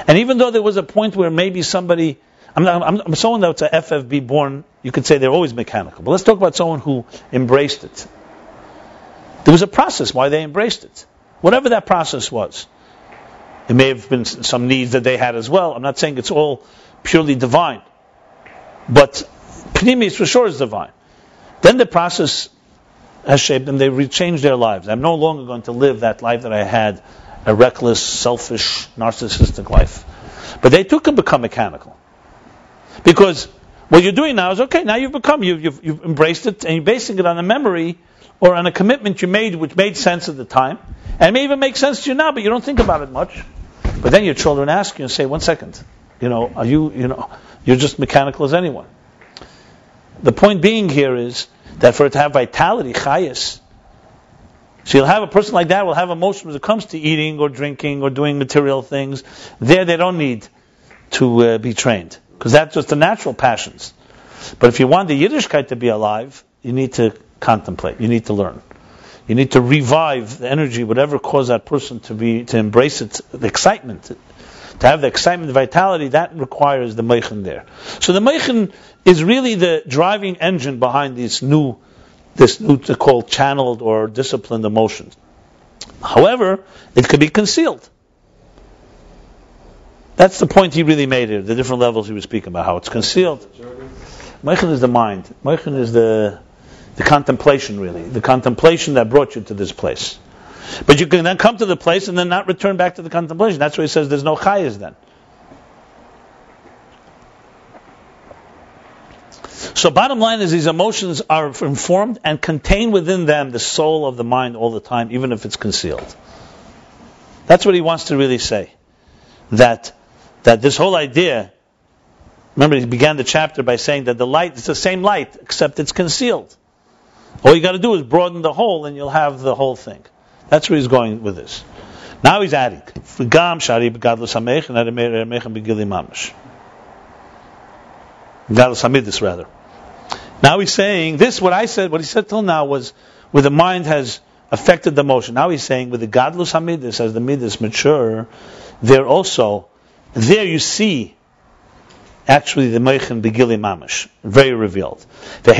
And even though there was a point where maybe somebody, I'm someone that's a FFB born, you could say they're always mechanical. But let's talk about someone who embraced it. There was a process why they embraced it. Whatever that process was. It may have been some needs that they had as well. I'm not saying it's all purely divine. But Pnimis for sure is divine. Then the process has shaped them. They changed their lives. I'm no longer going to live that life that I had, a reckless, selfish, narcissistic life. But they too can become mechanical. Because what you're doing now is, okay, now you've embraced it, and you're basing it on a memory or on a commitment you made, which made sense at the time. And it may even make sense to you now, but you don't think about it much. But then your children ask you and say, 1 second, you're just mechanical as anyone. The point being here is that for it to have vitality, chayas, so you'll have a person like that will have emotions when it comes to eating or drinking or doing material things. There they don't need to be trained, because that's just the natural passions. But if you want the Yiddishkeit to be alive, you need to contemplate, you need to learn. You need to revive the energy, whatever caused that person to embrace it, the excitement, to have the excitement, the vitality. That requires the meichen there. So the meichen is really the driving engine behind this new called channeled or disciplined emotions. However, it could be concealed. That's the point he really made here. The different levels he was speaking about, how it's concealed. Meichen is the mind. Meichen is the contemplation, really. The contemplation that brought you to this place. But you can then come to the place and then not return back to the contemplation. That's why he says there's no chayas then. So bottom line is these emotions are informed and contain within them the soul of the mind all the time, even if it's concealed. That's what he wants to really say. That this whole idea, remember he began the chapter by saying that the light is the same light, except it's concealed. All you got to do is broaden the whole, and you'll have the whole thing. That's where he's going with this. Now he's adding. Rather. Now he's saying this. What he said till now was where the mind has affected the motion. Now he's saying with the gadlus hamidus, as the midas mature, there you see actually the meichen begili mamash, very revealed. And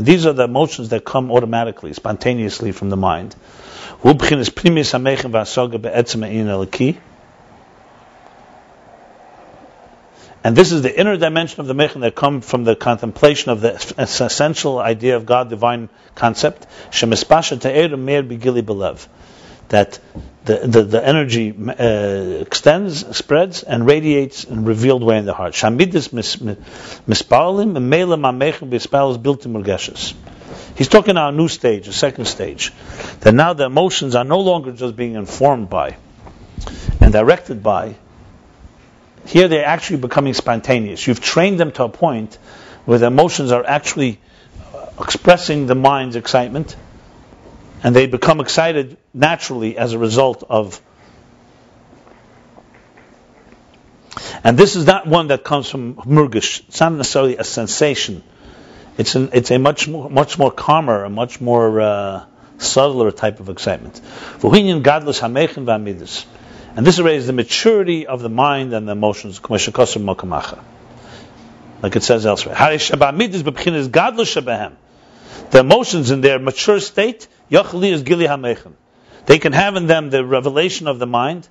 these are the emotions that come automatically, spontaneously from the mind. And this is the inner dimension of the meichen that come from the contemplation of the essential idea of God, divine concept. That the energy extends, spreads, and radiates in a revealed way in the heart. He's talking about a new stage, a second stage. That now the emotions are no longer just being informed by and directed by. Here they're actually becoming spontaneous. You've trained them to a point where the emotions are actually expressing the mind's excitement, and they become excited naturally as a result of. And this is not one that comes from murgish. It's not necessarily a sensation. It's a much more calmer, a much more subtler type of excitement. And this raises the maturity of the mind and the emotions, like it says elsewhere. The emotions in their mature state, they can have in them the revelation of the mind.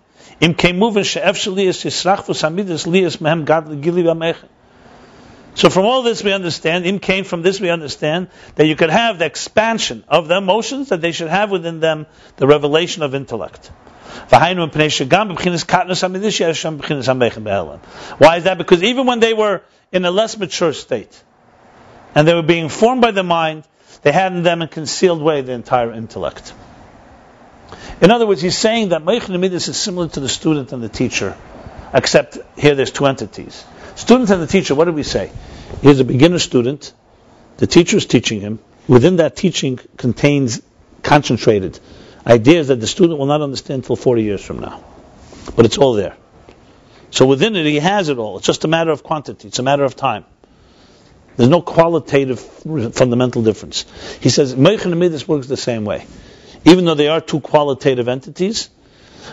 So from all this we understand, from this we understand that you could have the expansion of the emotions, that they should have within them the revelation of intellect. Why is that? Because even when they were in a less mature state, and they were being formed by the mind, they had in them a concealed way the entire intellect. In other words, he's saying that Meichen Midas is similar to the student and the teacher, except here there's two entities. Student and the teacher, what do we say? Here's a beginner student, the teacher is teaching him. Within that teaching contains concentrated ideas that the student will not understand until 40 years from now. But it's all there. So within it, he has it all. It's just a matter of quantity. It's a matter of time. There's no qualitative fundamental difference. He says, Meichen Midas works the same way. Even though they are two qualitative entities,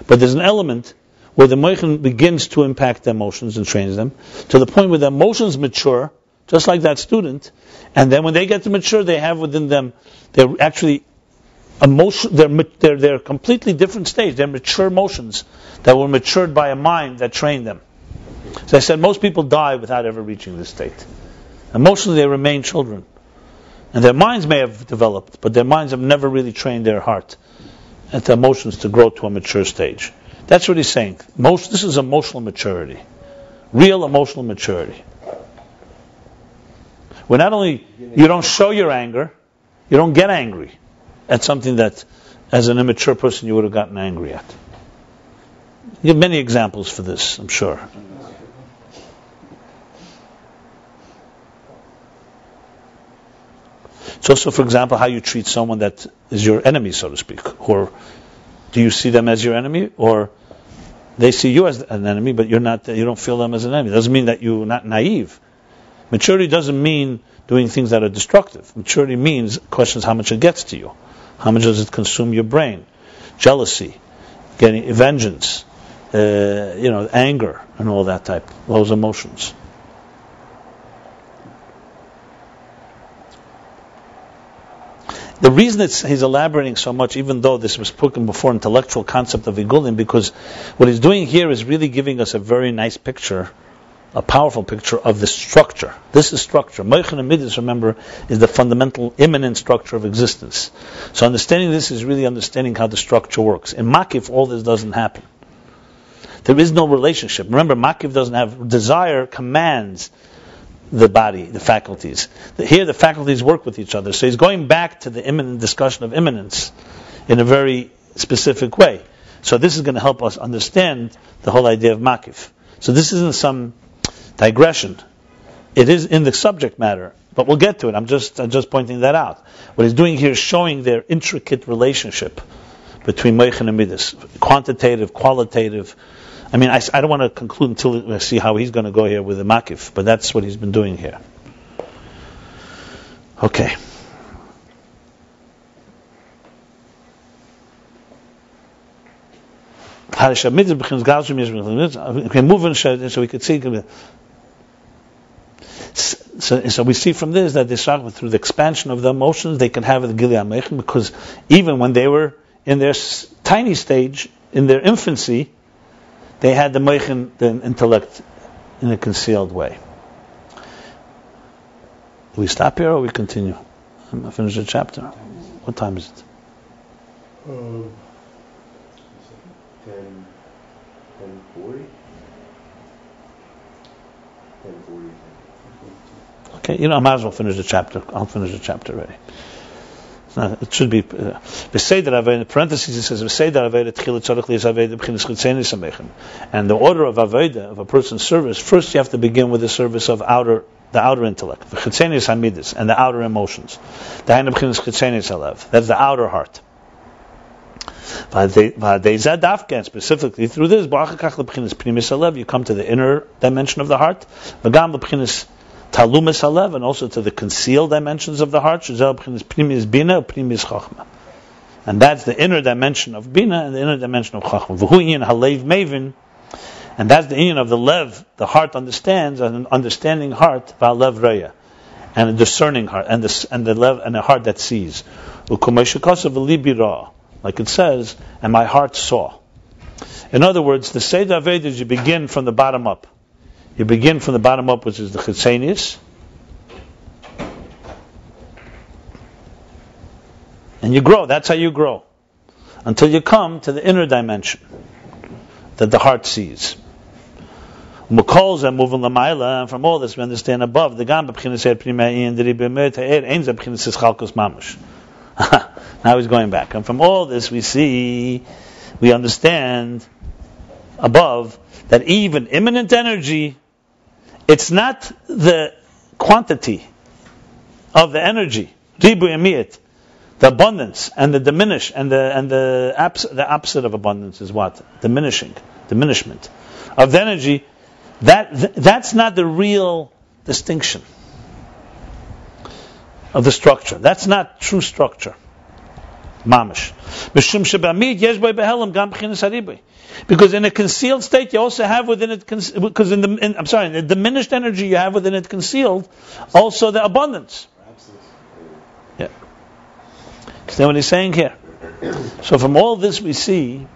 but there's an element where the Meichen begins to impact the emotions and trains them, to the point where the emotions mature, just like that student, and then when they get to mature, they have within them, they're actually they're completely different stage. They're mature emotions that were matured by a mind that trained them. So I said, most people die without ever reaching this state. Emotionally, they remain children. And their minds may have developed, but their minds have never really trained their heart and the emotions to grow to a mature stage. That's what he's saying. This is emotional maturity. Real emotional maturity. Where not only you don't show your anger, you don't get angry at something that, as an immature person, you would have gotten angry at. You have many examples for this, I'm sure. It's also, for example, how you treat someone that is your enemy, so to speak. Or do you see them as your enemy, or they see you as an enemy, but you don't feel them as an enemy? It doesn't mean that you're not naive. Maturity doesn't mean doing things that are destructive. Maturity means questions how much it gets to you. How much does it consume your brain? Jealousy, getting vengeance, anger, and all that type, those emotions. The reason he's elaborating so much, even though this was spoken before, intellectual concept of Igulim, because what he's doing here is really giving us a very nice picture, a powerful picture of the structure. This is structure. Meichen and Midas, remember, is the fundamental, immanent structure of existence. So understanding this is really understanding how the structure works. In Makif, all this doesn't happen. There is no relationship. Remember, Makif doesn't have desire, commands the body, the faculties. Here the faculties work with each other. So he's going back to the immanent discussion of immanence in a very specific way. So this is going to help us understand the whole idea of Makif. So this isn't some digression. It is in the subject matter, but we'll get to it. I'm just pointing that out. What he's doing here is showing their intricate relationship between Moichin and Midas, quantitative, qualitative. I mean, I don't want to conclude until I see how he's going to go here with the makif, but that's what he's been doing here. Okay. Okay, moving so we could see. So we see from this that through the expansion of the emotions, they can have the Gilui HaMeichin, because even when they were in their tiny stage, in their infancy, they had the Meichin, the intellect, in a concealed way. Do we stop here or we continue? I'm going to finish the chapter. What time is it? 10:40. 10:40. Okay, I might as well finish the chapter. I'll finish the chapter already. It should be. In parentheses it says, and the order of Aveda, of a person's service, first you have to begin with the service of the outer intellect, and the outer emotions. That's the outer heart. And specifically through this, you come to the inner dimension of the heart, talumis halev, and also to the concealed dimensions of the heart, and that's the inner dimension of bina and the inner dimension of chochma. And that's the union of the lev, the heart understands, and an understanding heart, va'lev reya, and a discerning heart, and the lev, and a heart that sees. Like it says, and my heart saw. In other words, the Seder Aved is you begin from the bottom up. You begin from the bottom up, which is the chitzenius, and you grow. That's how you grow, until you come to the inner dimension that the heart sees. Mukols are moving lamaila, and from all this we understand above the gam b'chinas prima the ribemet ha'er ein ze b'chinas chalkos mamash. Now he's going back, and from all this we understand above that even immanent energy, it's not the quantity of the energy, ribu emiyat, the abundance and the diminish, and the opposite of abundance is what? Diminishment of the energy. That's not the real distinction of the structure. That's not true structure. Mamish. Because in a concealed state, you also have within it, because in the diminished energy you have within it concealed, also the abundance. Yeah. Understand what he's saying here? So from all this we see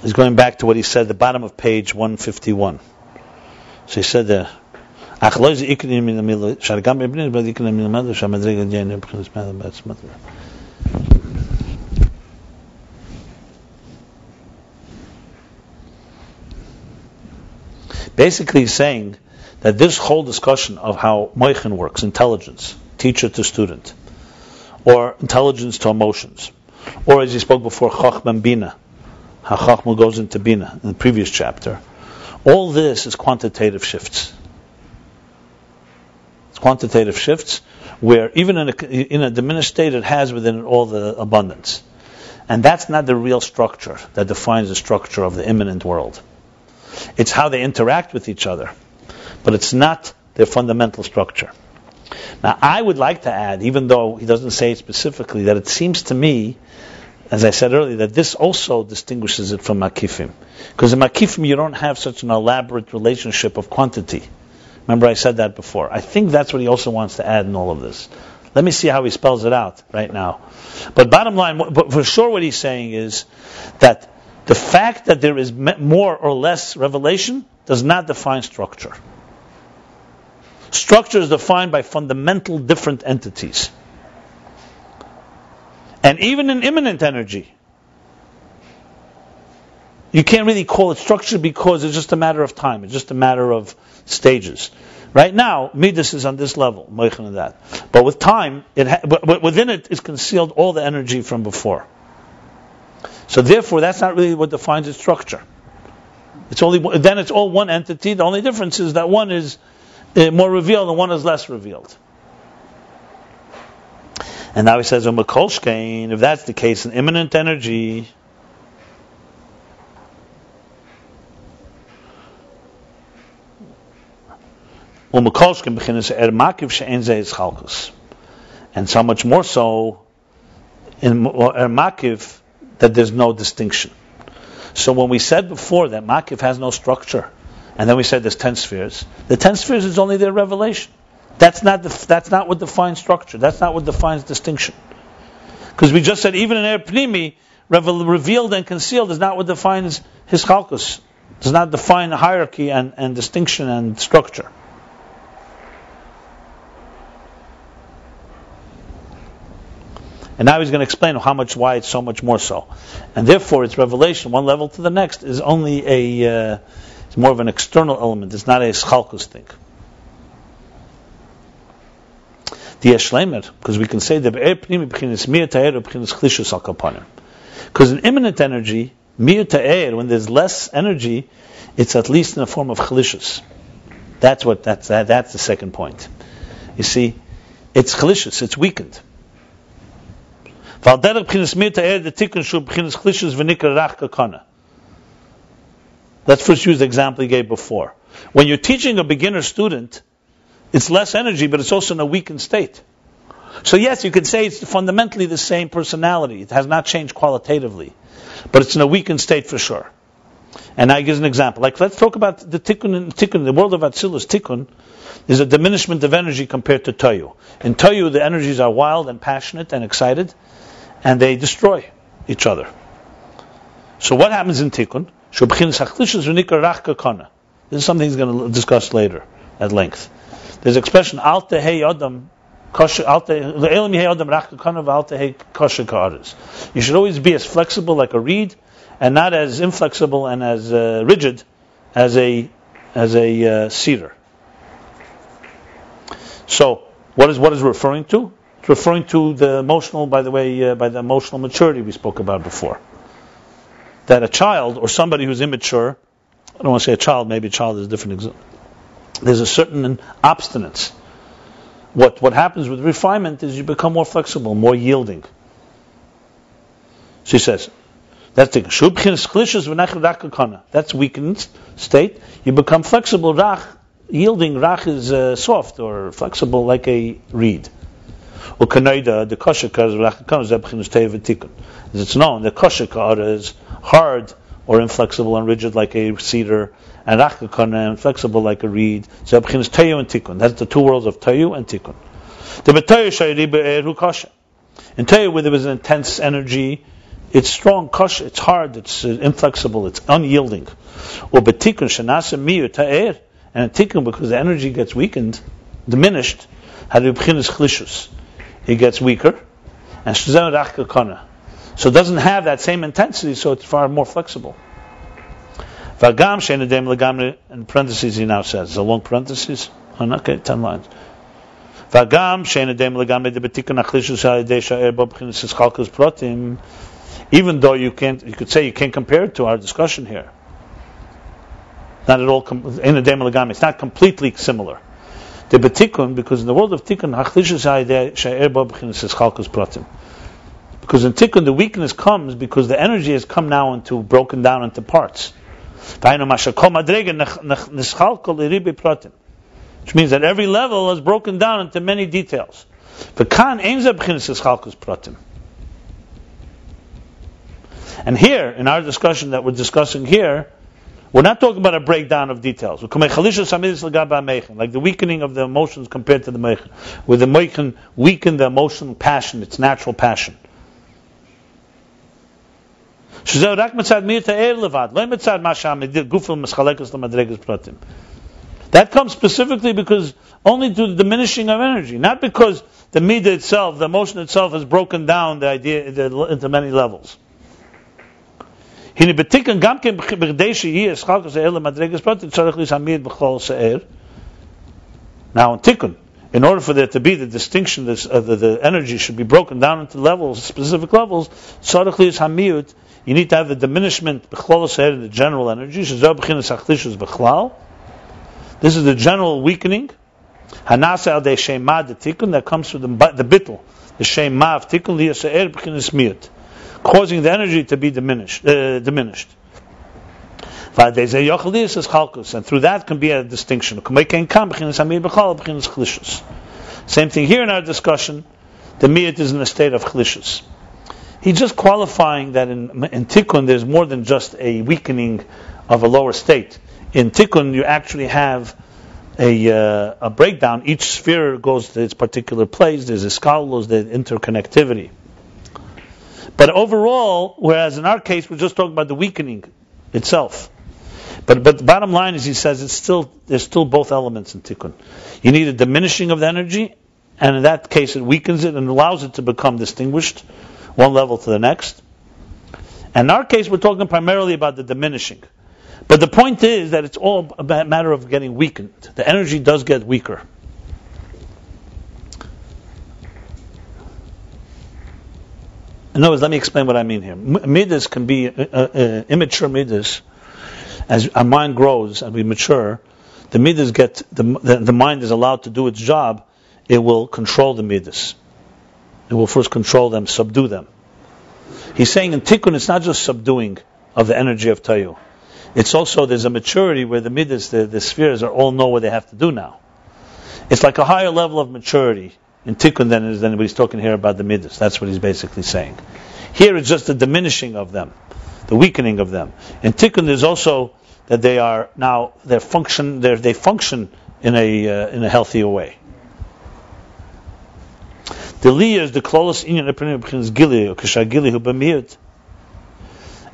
he's going back to what he said at the bottom of page 151. So he said basically he's saying that this whole discussion of how moichin works, intelligence, teacher to student, or intelligence to emotions, or as he spoke before, chochma and bina, how chochma goes into bina in the previous chapter. All this is quantitative shifts. It's quantitative shifts where even in a diminished state it has within it all the abundance. And that's not the real structure that defines the structure of the immanent world. It's how they interact with each other. But it's not their fundamental structure. Now I would like to add, even though he doesn't say it specifically, that it seems to me, as I said earlier, that this also distinguishes it from makifim. Because in makifim you don't have such an elaborate relationship of quantity. Remember I said that before. I think that's what he also wants to add in all of this. Let me see how he spells it out right now. But bottom line, but for sure what he's saying is that the fact that there is more or less revelation does not define structure. Structure is defined by fundamental different entities. And even in immanent energy, you can't really call it structure because it's just a matter of time. It's just a matter of stages. Right now, Midas is on this level, moichin and that. But with time, but within it is concealed all the energy from before. So therefore, that's not really what defines its structure. It's all one entity. The only difference is that one is more revealed and one is less revealed. And now he says, if that's the case, an immanent energy, and so much more so in makiv that there's no distinction. So when we said before that makiv has no structure, and then we said there's 10 spheres, the 10 spheres is only their revelation. That's not what defines structure. That's not what defines distinction. Because we just said even in Er Pnimi, revealed and concealed is not what defines his chalkus. Does not define hierarchy and distinction and structure. And now he's going to explain why it's so much more so. And therefore its revelation, one level to the next, is only it's more of an external element. It's not a chalkus thing. Because we can say that because in immanent energy, when there's less energy, it's at least in a form of chalishus. That's the second point. You see, it's chalishus, it's weakened. Let's first use the example he gave before. When you're teaching a beginner student, it's less energy, but it's also in a weakened state. So yes, you could say it's fundamentally the same personality. It has not changed qualitatively, but it's in a weakened state for sure. And now he gives an example. Like, let's talk about the tikkun. The world of Atzilus, tikkun, is a diminishment of energy compared to toyu. In toyu, the energies are wild and passionate and excited, and they destroy each other. So what happens in tikkun? This is something he's going to discuss later at length. There's an expression, al tehei adam kosher, you should always be as flexible like a reed, and not as inflexible and as rigid as a cedar. So, what is referring to? It's referring to the emotional, by the emotional maturity we spoke about before. That a child or somebody who's immature, I don't want to say a child, maybe a child is a different example. There's a certain obstinance. What happens with refinement is you become more flexible, more yielding. So he says, that's weakened state. You become flexible, rach, yielding, rach is soft or flexible like a reed. The koshika as it's known, the koshika is hard or inflexible and rigid like a cedar, and rachakana and flexible like a reed. So teyu and tikkun. That's the two worlds of teyu and tikkun. In teyu, where there was an intense energy, it's strong, kosher, it's hard, it's inflexible, it's unyielding. And in tikkun, because the energy gets weakened, diminished, it gets weaker, and so it doesn't have that same intensity, so it's far more flexible. In parentheses he now says, it's a long parentheses, 10 lines. Even though you could say you can't compare it to our discussion here. Not at all, it's not completely similar. Because in the world of tikkun, because in tikkun the weakness comes because the energy has come now broken down into parts. Which means that every level is broken down into many details. And here, in our discussion that we're discussing here, we're not talking about a breakdown of details. Like the weakening of the emotions compared to the meichin. Where the meichin weakened the emotional passion, its natural passion. That comes specifically because only to the diminishing of energy, not because the midah itself, the emotion itself, has broken down the idea into many levels. Now in Tikkun, in order for there to be the distinction, the energy should be broken down into levels, specific levels. Tzarich liyus hamiyut. You need to have the diminishment b'cholosaid in the general energy. Shezeh b'chinas achlishus b'chlal. This is the general weakening. Hanasa al de shema de Tikkun, that comes through the bittul, the shema of Tikkun liyasair b'chinas miyut, causing the energy to be diminished. And through that can be a distinction. Same thing here in our discussion. The miyut is in a state of chlishus. He's just qualifying that in Tikkun there's more than just a weakening of a lower state. In Tikkun you actually have a breakdown. Each sphere goes to its particular place. There's iskalos, there's interconnectivity. But overall, whereas in our case we're just talking about the weakening itself. But the bottom line is, he says, there's still both elements in Tikkun. You need a diminishing of the energy, and in that case it weakens it and allows it to become distinguished, one level to the next. And in our case we're talking primarily about the diminishing. But the point is that it's all a matter of getting weakened. The energy does get weaker. In other words, let me explain what I mean here. Midas can be immature midas. As our mind grows and we mature, the midas get the mind is allowed to do its job. It will control the midas. It will first control them, subdue them. He's saying in Tikkun, it's not just subduing of the energy of Tayu. It's also there's a maturity where the midas, the spheres, all know what they have to do now. It's like a higher level of maturity in Tikkun than what he's talking here about the midas. That's what he's basically saying. Here it's just the diminishing of them, the weakening of them. In Tikkun there's also that they are now they function in a healthier way. The liya is the closest inyan of gili or kishagili hu b'miyut,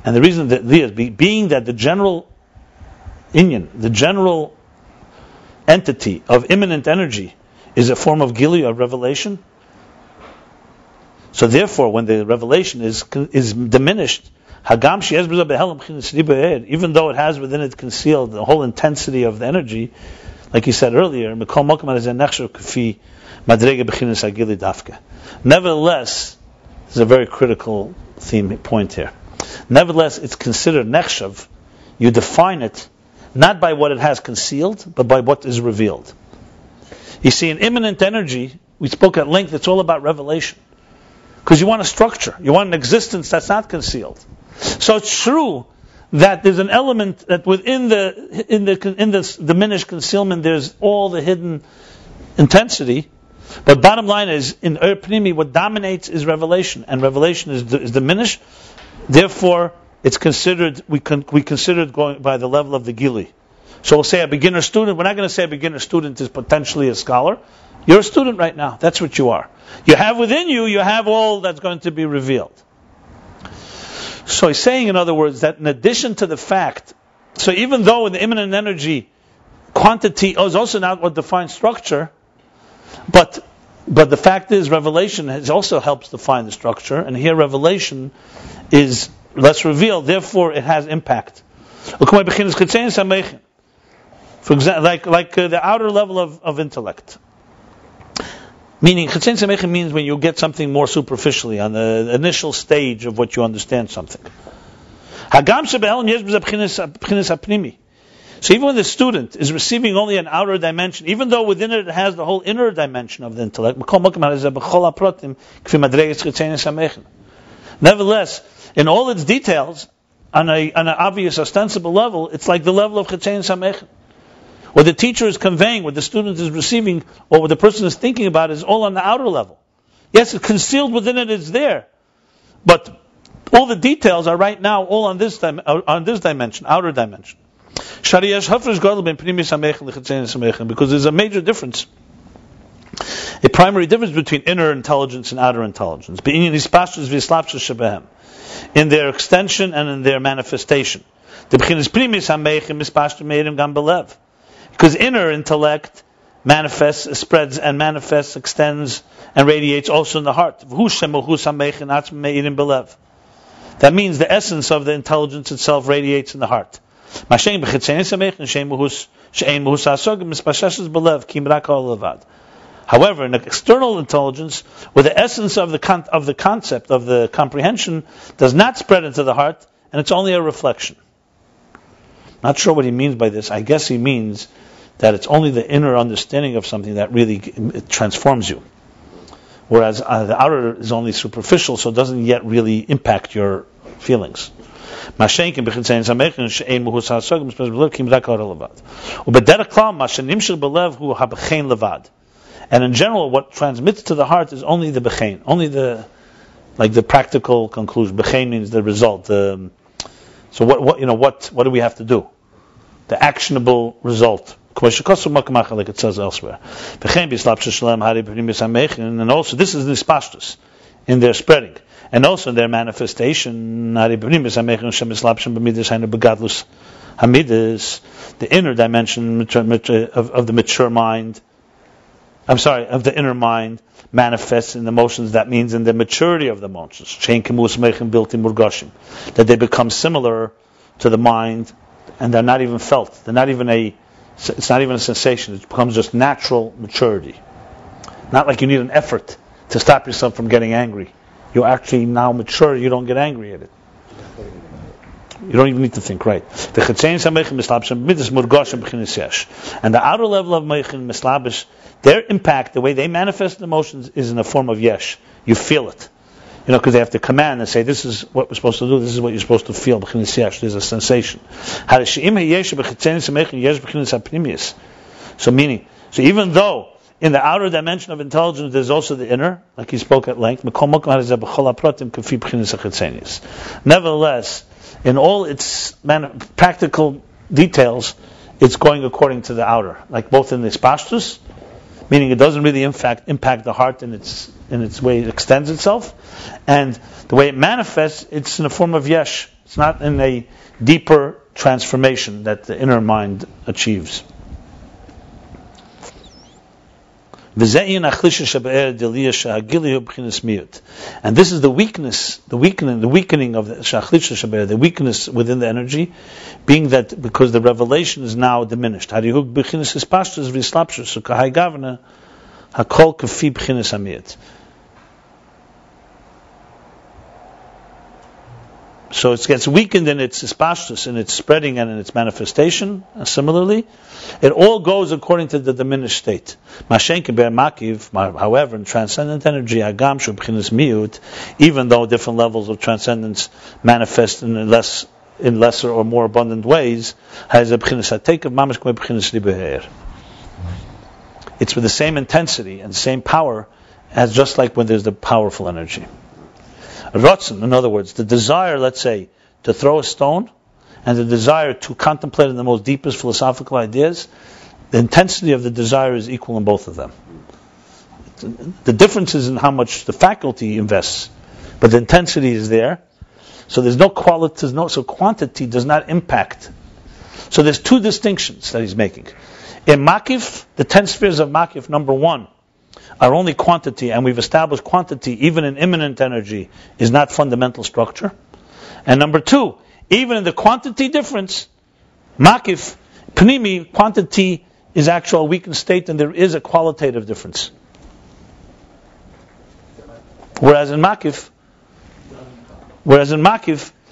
and the reason that liya being that the general inyan, the general entity of immanent energy, is a form of gili or revelation. So therefore, when the revelation is diminished, even though it has within it concealed the whole intensity of the energy, like he said earlier, nevertheless, this is a very critical point here. Nevertheless, it's considered nechshav. You define it not by what it has concealed, but by what is revealed. You see, in immanent energy, we spoke at length, it's all about revelation. Because you want a structure, you want an existence that's not concealed. So it's true that there's an element that within the diminished concealment there's all the hidden intensity, but bottom line is in Pnimi what dominates is revelation, and revelation is diminished. Therefore, it's considered we considered going by the level of the Gili. So we'll say a beginner student. We're not going to say a beginner student is potentially a scholar. You're a student right now. That's what you are. You have within you have all that's going to be revealed. So he's saying, in other words, that in addition to the fact, so even though in the immanent energy, quantity is also not what defines structure, but the fact is, revelation also helps define the structure, and here revelation is less revealed, therefore it has impact. For example, like the outer level of intellect. Meaning, Chetzein Samechin means when you get something more superficially, on the initial stage of what you understand something. So even when the student is receiving only an outer dimension, even though within it has the whole inner dimension of the intellect, nevertheless, in all its details, on an obvious, ostensible level, it's like the level of Chetzein Samechin. What the teacher is conveying, what the student is receiving, or what the person is thinking about is all on the outer level. Yes, it's concealed within it, it's there. But all the details are right now all on this dimension, outer dimension. Because there's a major difference, a primary difference between inner intelligence and outer intelligence. In their extension and in their manifestation. Because inner intellect manifests, spreads and manifests, extends and radiates also in the heart. That means the essence of the intelligence itself radiates in the heart. However, in external intelligence, where the essence of the concept, of the comprehension, does not spread into the heart, and it's only a reflection. Not sure what he means by this. I guess he means that it's only the inner understanding of something that really it transforms you. Whereas the outer is only superficial, so it doesn't yet really impact your feelings. And in general, what transmits to the heart is only the bechein, only the practical conclusion. Bechein means the result. So what do we have to do? The actionable result. Like it says elsewhere. And also, this is nispashtus in their spreading, and also in their manifestation. The inner dimension of the mature mind. Of the inner mind manifests in the emotions. That means in the maturity of the emotions. That they become similar to the mind, and they're not even felt. It's not even a sensation. It becomes just natural maturity. Not like you need an effort to stop yourself from getting angry. You're actually now mature. You don't get angry at it. You don't even need to think, right? And the outer level of Meichin Mislabish, their impact, the way they manifest emotions, is in the form of yesh. You feel it. Because they have to command and say, this is what we're supposed to do, this is what you're supposed to feel. There's a sensation. So even though in the outer dimension of intelligence there's also the inner, like he spoke at length, nevertheless, in all its practical details, it's going according to the outer, like both in the spashtus, meaning it doesn't really impact the heart in its way it extends itself, and the way it manifests, it's in the form of yesh. It's not in a deeper transformation that the inner mind achieves. And this is the weakness, the weakening of the shachlisha shaber, the weakness within the energy, being that because the revelation is now diminished. So it gets weakened in its ispashtus, in its spreading and in its manifestation. Similarly, it all goes according to the diminished state. However, in transcendent energy, even though different levels of transcendence manifest in lesser or more abundant ways, it's with the same intensity and same power as just like when there's the powerful energy. Ratzon, in other words, the desire, let's say, to throw a stone, and the desire to contemplate in the most deepest philosophical ideas, the intensity of the desire is equal in both of them. The difference is in how much the faculty invests, but the intensity is there. So there's no quality, so quantity does not impact. So there's two distinctions that he's making. In Makif, the 10 spheres of Makif, number one, are only quantity, and we've established quantity, even in immanent energy, is not fundamental structure. And number two, even in the quantity difference, Makif, Pnimi, quantity is actual weakened state, and there is a qualitative difference. Whereas in Makif,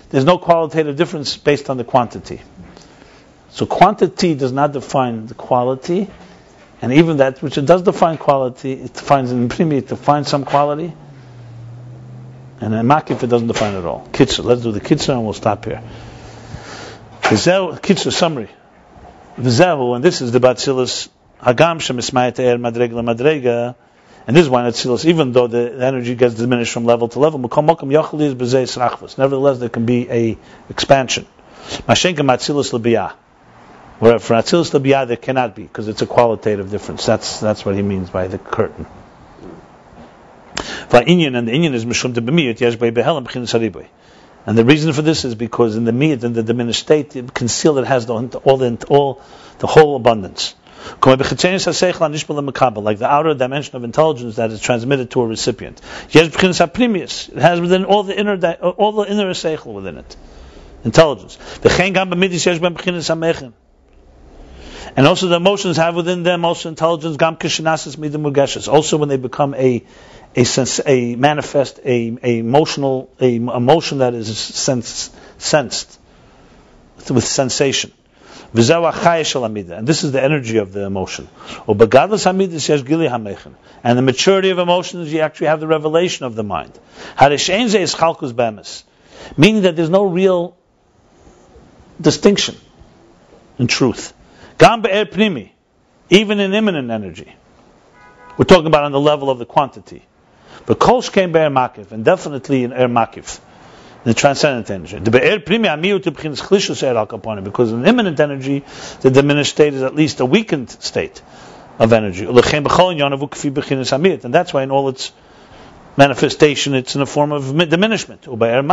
there's no qualitative difference based on the quantity. So quantity does not define the quality, and even that which it does define quality, it defines in Primi, it defines some quality. And in Makif it doesn't define it at all. Keser, let's do the keser and we'll stop here. Keser summary. V'zehu, and this is the Atzilus Hagam shemismayet er madrega lemadrega, and this is why in Atzilus, even though the energy gets diminished from level to level, nevertheless there can be a expansion. Mashenka Atzilus lebiyah. Where for Atzilus Labiyah there cannot be, because it's a qualitative difference. That's what he means by the curtain. And the Inyan is Mishum de B'miyut Yesh Bei Behelam B'chinas Haribui. And the reason for this is because in the miyut, in the diminished state, it concealed, it has the whole abundance. Like the outer dimension of intelligence that is transmitted to a recipient. Yesh B'chinas HaPrimius. It has within all the inner seichel within it. Intelligence. And also the emotions have within them also intelligence, gam kishinasis midim mugeshes. Also when they become a emotion that is sensed with sensation. And this is the energy of the emotion. And the maturity of emotions, you actually have the revelation of the mind. Meaning that there's no real distinction in truth. Even in immanent energy. We're talking about on the level of the quantity. But kolsh came be'er makif, and definitely in er makif, the transcendent energy. Because in immanent energy, the diminished state is at least a weakened state of energy. And that's why in all its manifestation, it's in the form of diminishment. And the er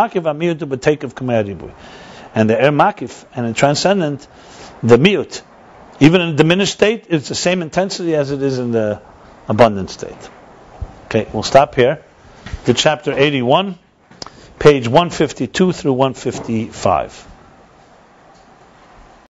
makif, and in transcendent, the miut, even in a diminished state, it's the same intensity as it is in the abundant state. Okay, we'll stop here. To chapter 81, page 152 through 155.